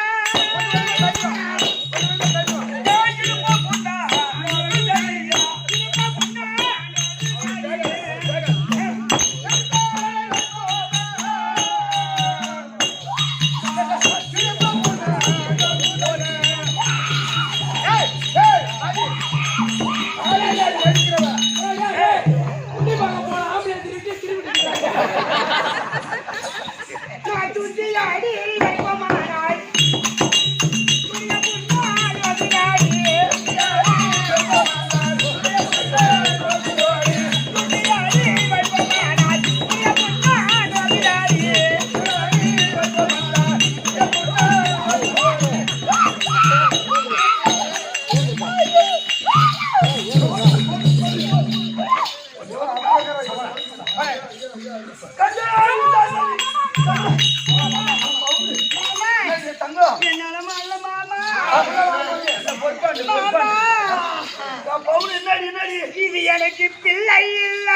B: இது எனக்கு பிள்ளை இல்ல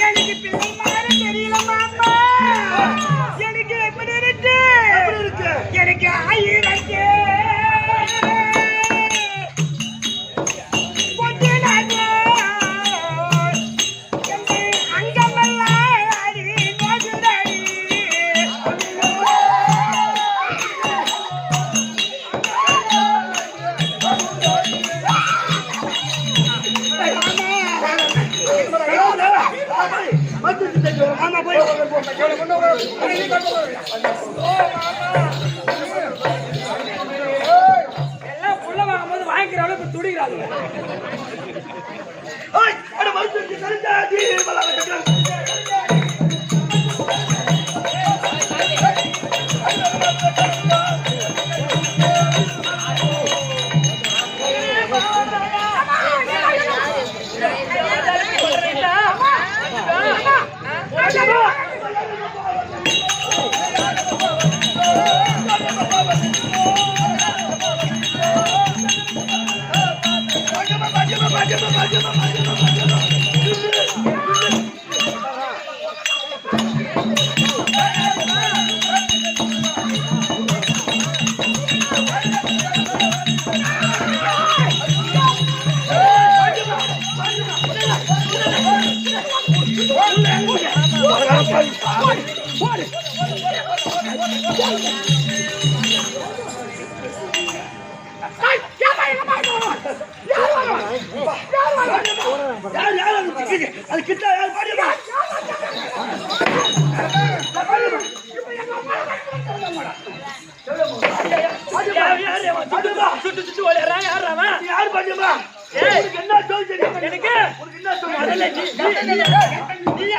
B: எனக்கு பிள்ளை மாற தெரியல மாமா. எனக்கு எப்படி இருக்கு? எனக்கு ஆயிரக்கு
A: எல்லாம் புள்ள வாங்கும்போது வாங்கிக்கிற அளவுக்கு துடிக்கிறாங்க.
C: அது கிட்ட யார் பாடியமா யார் பாடியமா என்ன சொல்றீங்க எனக்கு முதல்ல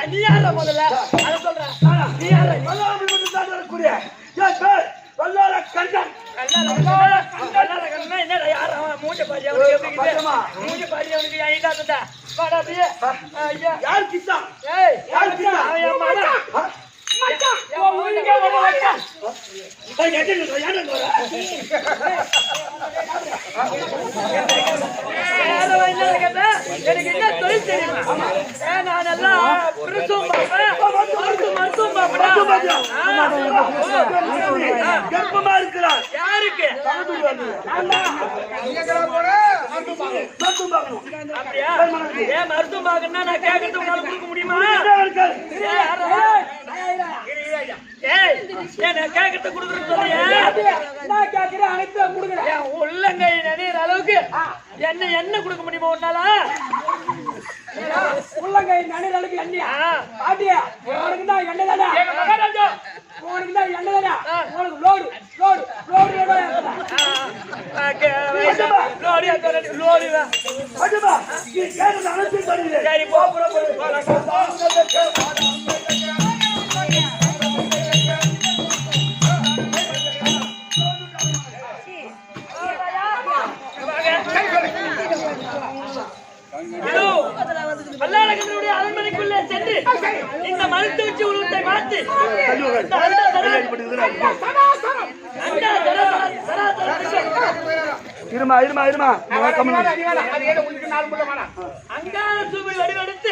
C: நீ யார முதல்ல அத சொல்றேன் நீ யார வல்லாமி மட்டும் தான் வரக்கூடிய யார் பேர் வல்லால கண்டன்
B: கல்லால கண்ணா என்னடா யார் அவன் மூஞ்ச பாரு அவனுக்கு எப்படி இருக்குது மூஞ்ச பாரு அவனுக்கு ஐடா தடா வாடா அப்படியே ஐயா
C: யார் கிட்டா
B: ஏய்
C: யார் கிட்டா
B: அவன் மாமா
A: மச்சான் உன் ஊருக்கே வர மச்சான்.
B: எனக்கு என்ன தொழில் தெரியுமா நான் எல்லாம் புருஷம்
C: கர்ப்பமா இருக்கிறார்
B: யாருக்கு அப்படியா ஏன் மருத்துவம் பார்க்கணும்னா நான் கேட்கறது உன்னால கொடுக்க முடியுமா ஏய் கேட்கறத கொடுக்குறேன்னு சொல்றியா?
A: நான் கேட்கிறேன் அனைத்தும் கொடுக்குறேன்.
B: என் உள்ளங்கை நனையிற அளவுக்கு என்ன கொடுக்க முடியுமா உன்னால?
A: உள்ளங்கை நனையிற அளவுக்கு எண்ணெயா? பாட்டியா உனக்கு தான் எண்ணெய் தானே? உனக்கு தான் எண்ணெய் தானே? உனக்கு லோடு லோடு லோடு
B: சரி போ. பல்லாரகனுடைய அரண்மனைக்குள்ளே சென்று இந்த மருத்துவ வச்சு உருவத்தை பார்த்து
C: இருமா இருமா இருமா
B: அங்காள சூபி வடிவெடுத்து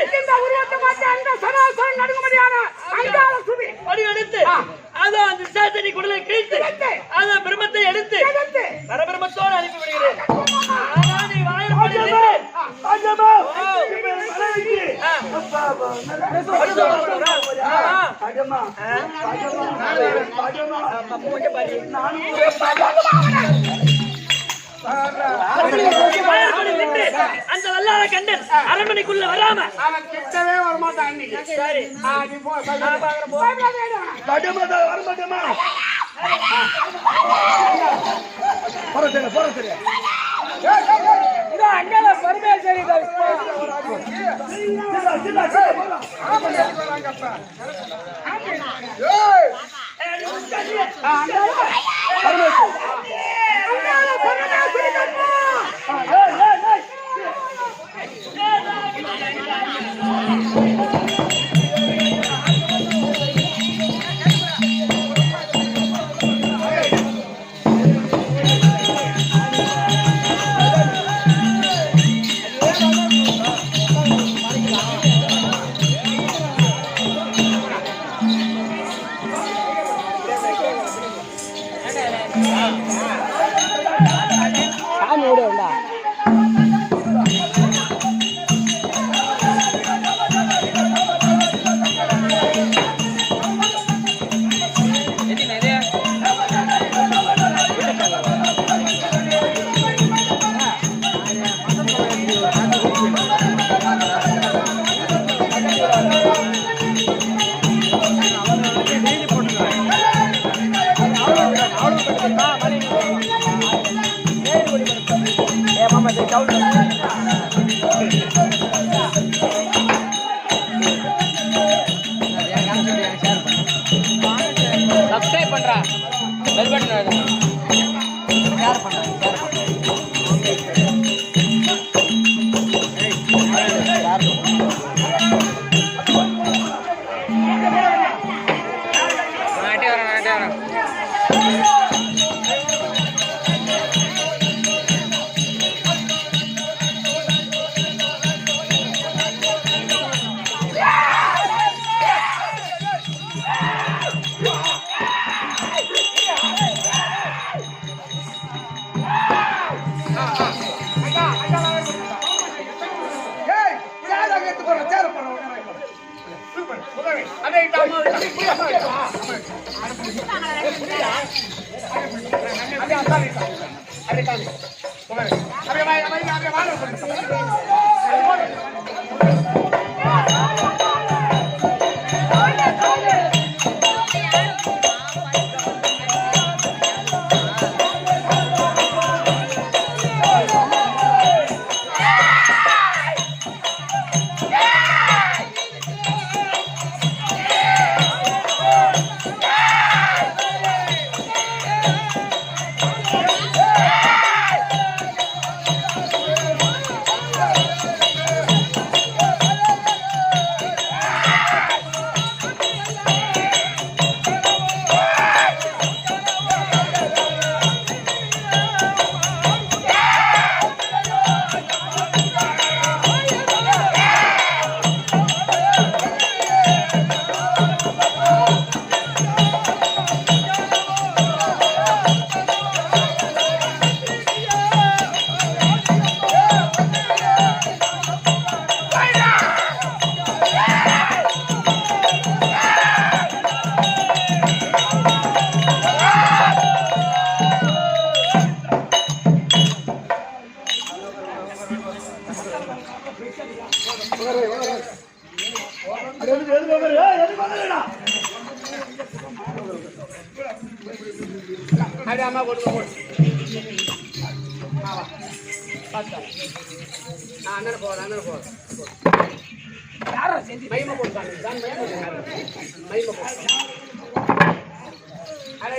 B: வடிவெடுத்து அதான் அந்த சேத்தனி குடலை கிழித்து அதான் பிரம்மத்தை எடுத்து பரபிரமத்தோடு அனுப்பிவிடுகிறேன். நீ வாயில் அந்த வல்லார கண்டன் அரண்மனைக்குள்ள வராம
A: அவன் கிட்டவே வரமாட்டான் அன்னைக்கு.
B: சரி
A: இதோ அங்கே பரமேஸ்வரி
F: சப்ஸ்கிரைப் பண்றா பெல் பட்டன் ஷேர் பண்றா
C: அப்படியே அம்மா கொண்டு போடு. நான் அண்ணன் போறேன்.
A: யாரோ செஞ்சு
C: மைமா போட்டாங்க. நான் மைமா போட்டேன். மைமா போட்டேன். அட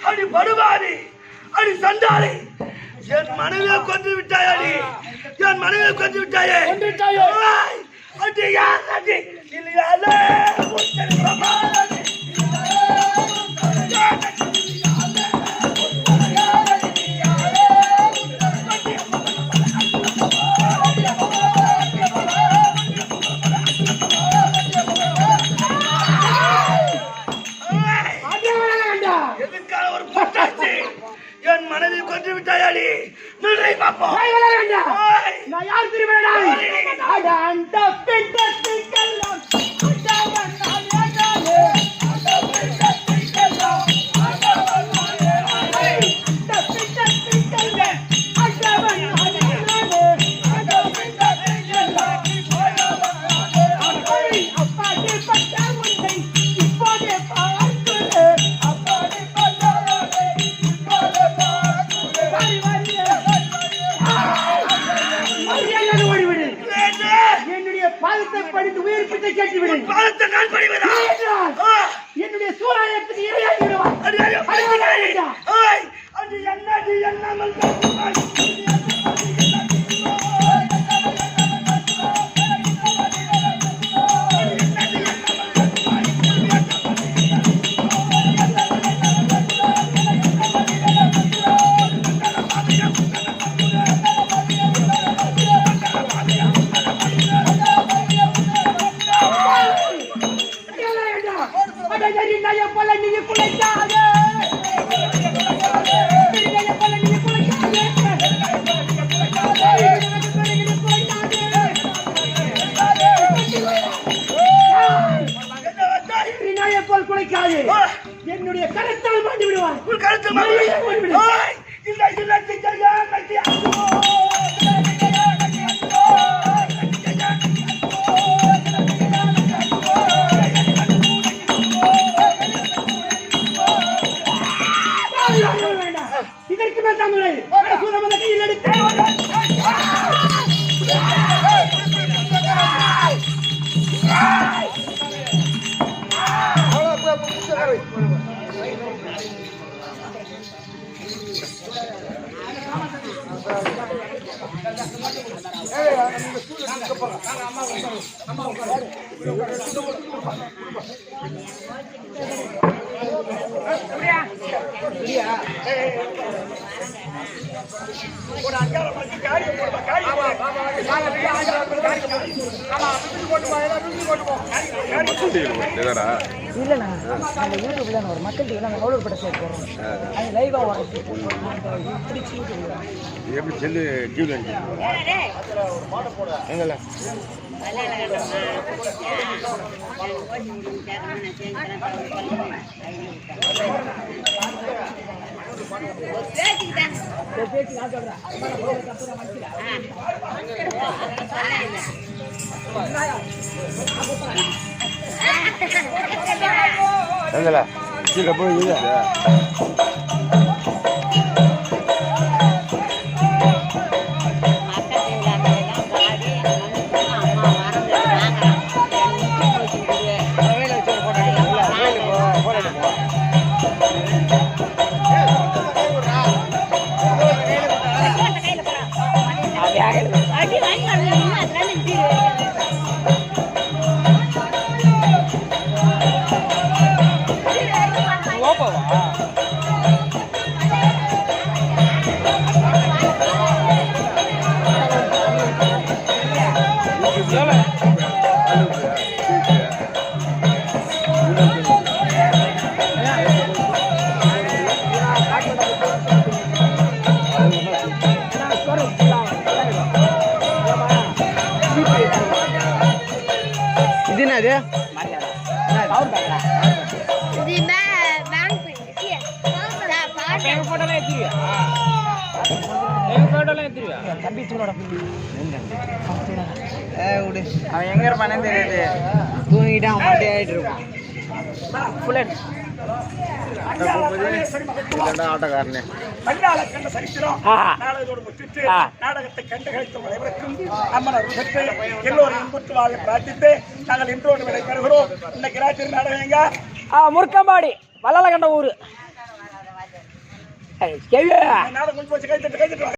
E: அடி படுவாதி, அடி சண்டாளி, என் மனைவியை கொன்று விட்டாயடி, என் மனைவியை கொன்று விட்டாயே. அடி யார் அடி இல்லையாலே என் மனைவி கொன்று விட்டாயாடி. நிலை பாப்பா.
A: நான் யார் தெரியுமாடா? அட அந்த பிண்டத்திற்கெல்லாம் அடவன் நானே. அந்த பிண்டத்திற்கெல்லாம் அடவன் நானே. அந்த பிண்டத்திற்கெல்லாம் அடவன் நானே. அந்த பிண்டத்திற்கெல்லாம் அடவன் நானே. அப்பாடி பட்ட உன்னை இப்போதே பார்க்கிறேன். அப்பாடி பட்ட உன்னை இப்போதே பார்க்கிறேன். ஓடிவிடு. என்னுடைய பாதத்தை படித்து உயிர் பிச்சை கேட்டுவிடு.
E: பாதத்தை நான் படிவதா?
A: என்னுடைய சூறாயத்துக்கு இரையாகி விடுவான்.
E: அது என்னடி என்னாமல்
A: என்னுடைய கரத்தால் மாட்டி விடுவான்.
E: உன் கருத்து
A: இதற்கு மேல் தமிழை கையில் எடுத்து
C: ஒரு அஞ்சாறு மணிக்கு காரியம் போடுமா காரியம்
G: இல்லைண்ணா அந்த யூடியூப்ல ஒரு மக்கள் டிவியில் அந்த நோலூர் படம் சேர்த்து போடுறோம் அது லைவாக வரது பிடிச்சி
D: எப்படி செல்லு டிவில எங்கல்ல
G: பேச்சு நான் சொல்கிறேன்
D: எங்கல்ல கீழே போய் இது என்னது
G: தம்பி தூளோட
F: அவன் எங்க இருப்பானே தெரியாது தூங்கிட்டான் மாட்டே ஆயிட்டு இருப்பான்
D: ஆட்டக்காரனே
C: மண்ணால கண்ட சரித்திரம் நாடகத்தோடு முற்றிட்டு நாடகத்தை கண்டு கழித்த அனைவருக்கும் அம்மன் பெற்று எல்லோரும் இன்புற்று வாழ பிரார்த்தித்து நாங்கள் இன்றோடு விடை பெறுகிறோம். இன்னைக்கு ராத்திரி நாடகம் எங்க
G: முருக்கம்பாடி வல்லாலகண்ட ஊரு
C: நாடகம் கொஞ்சம் வச்சு கைத்தட்டு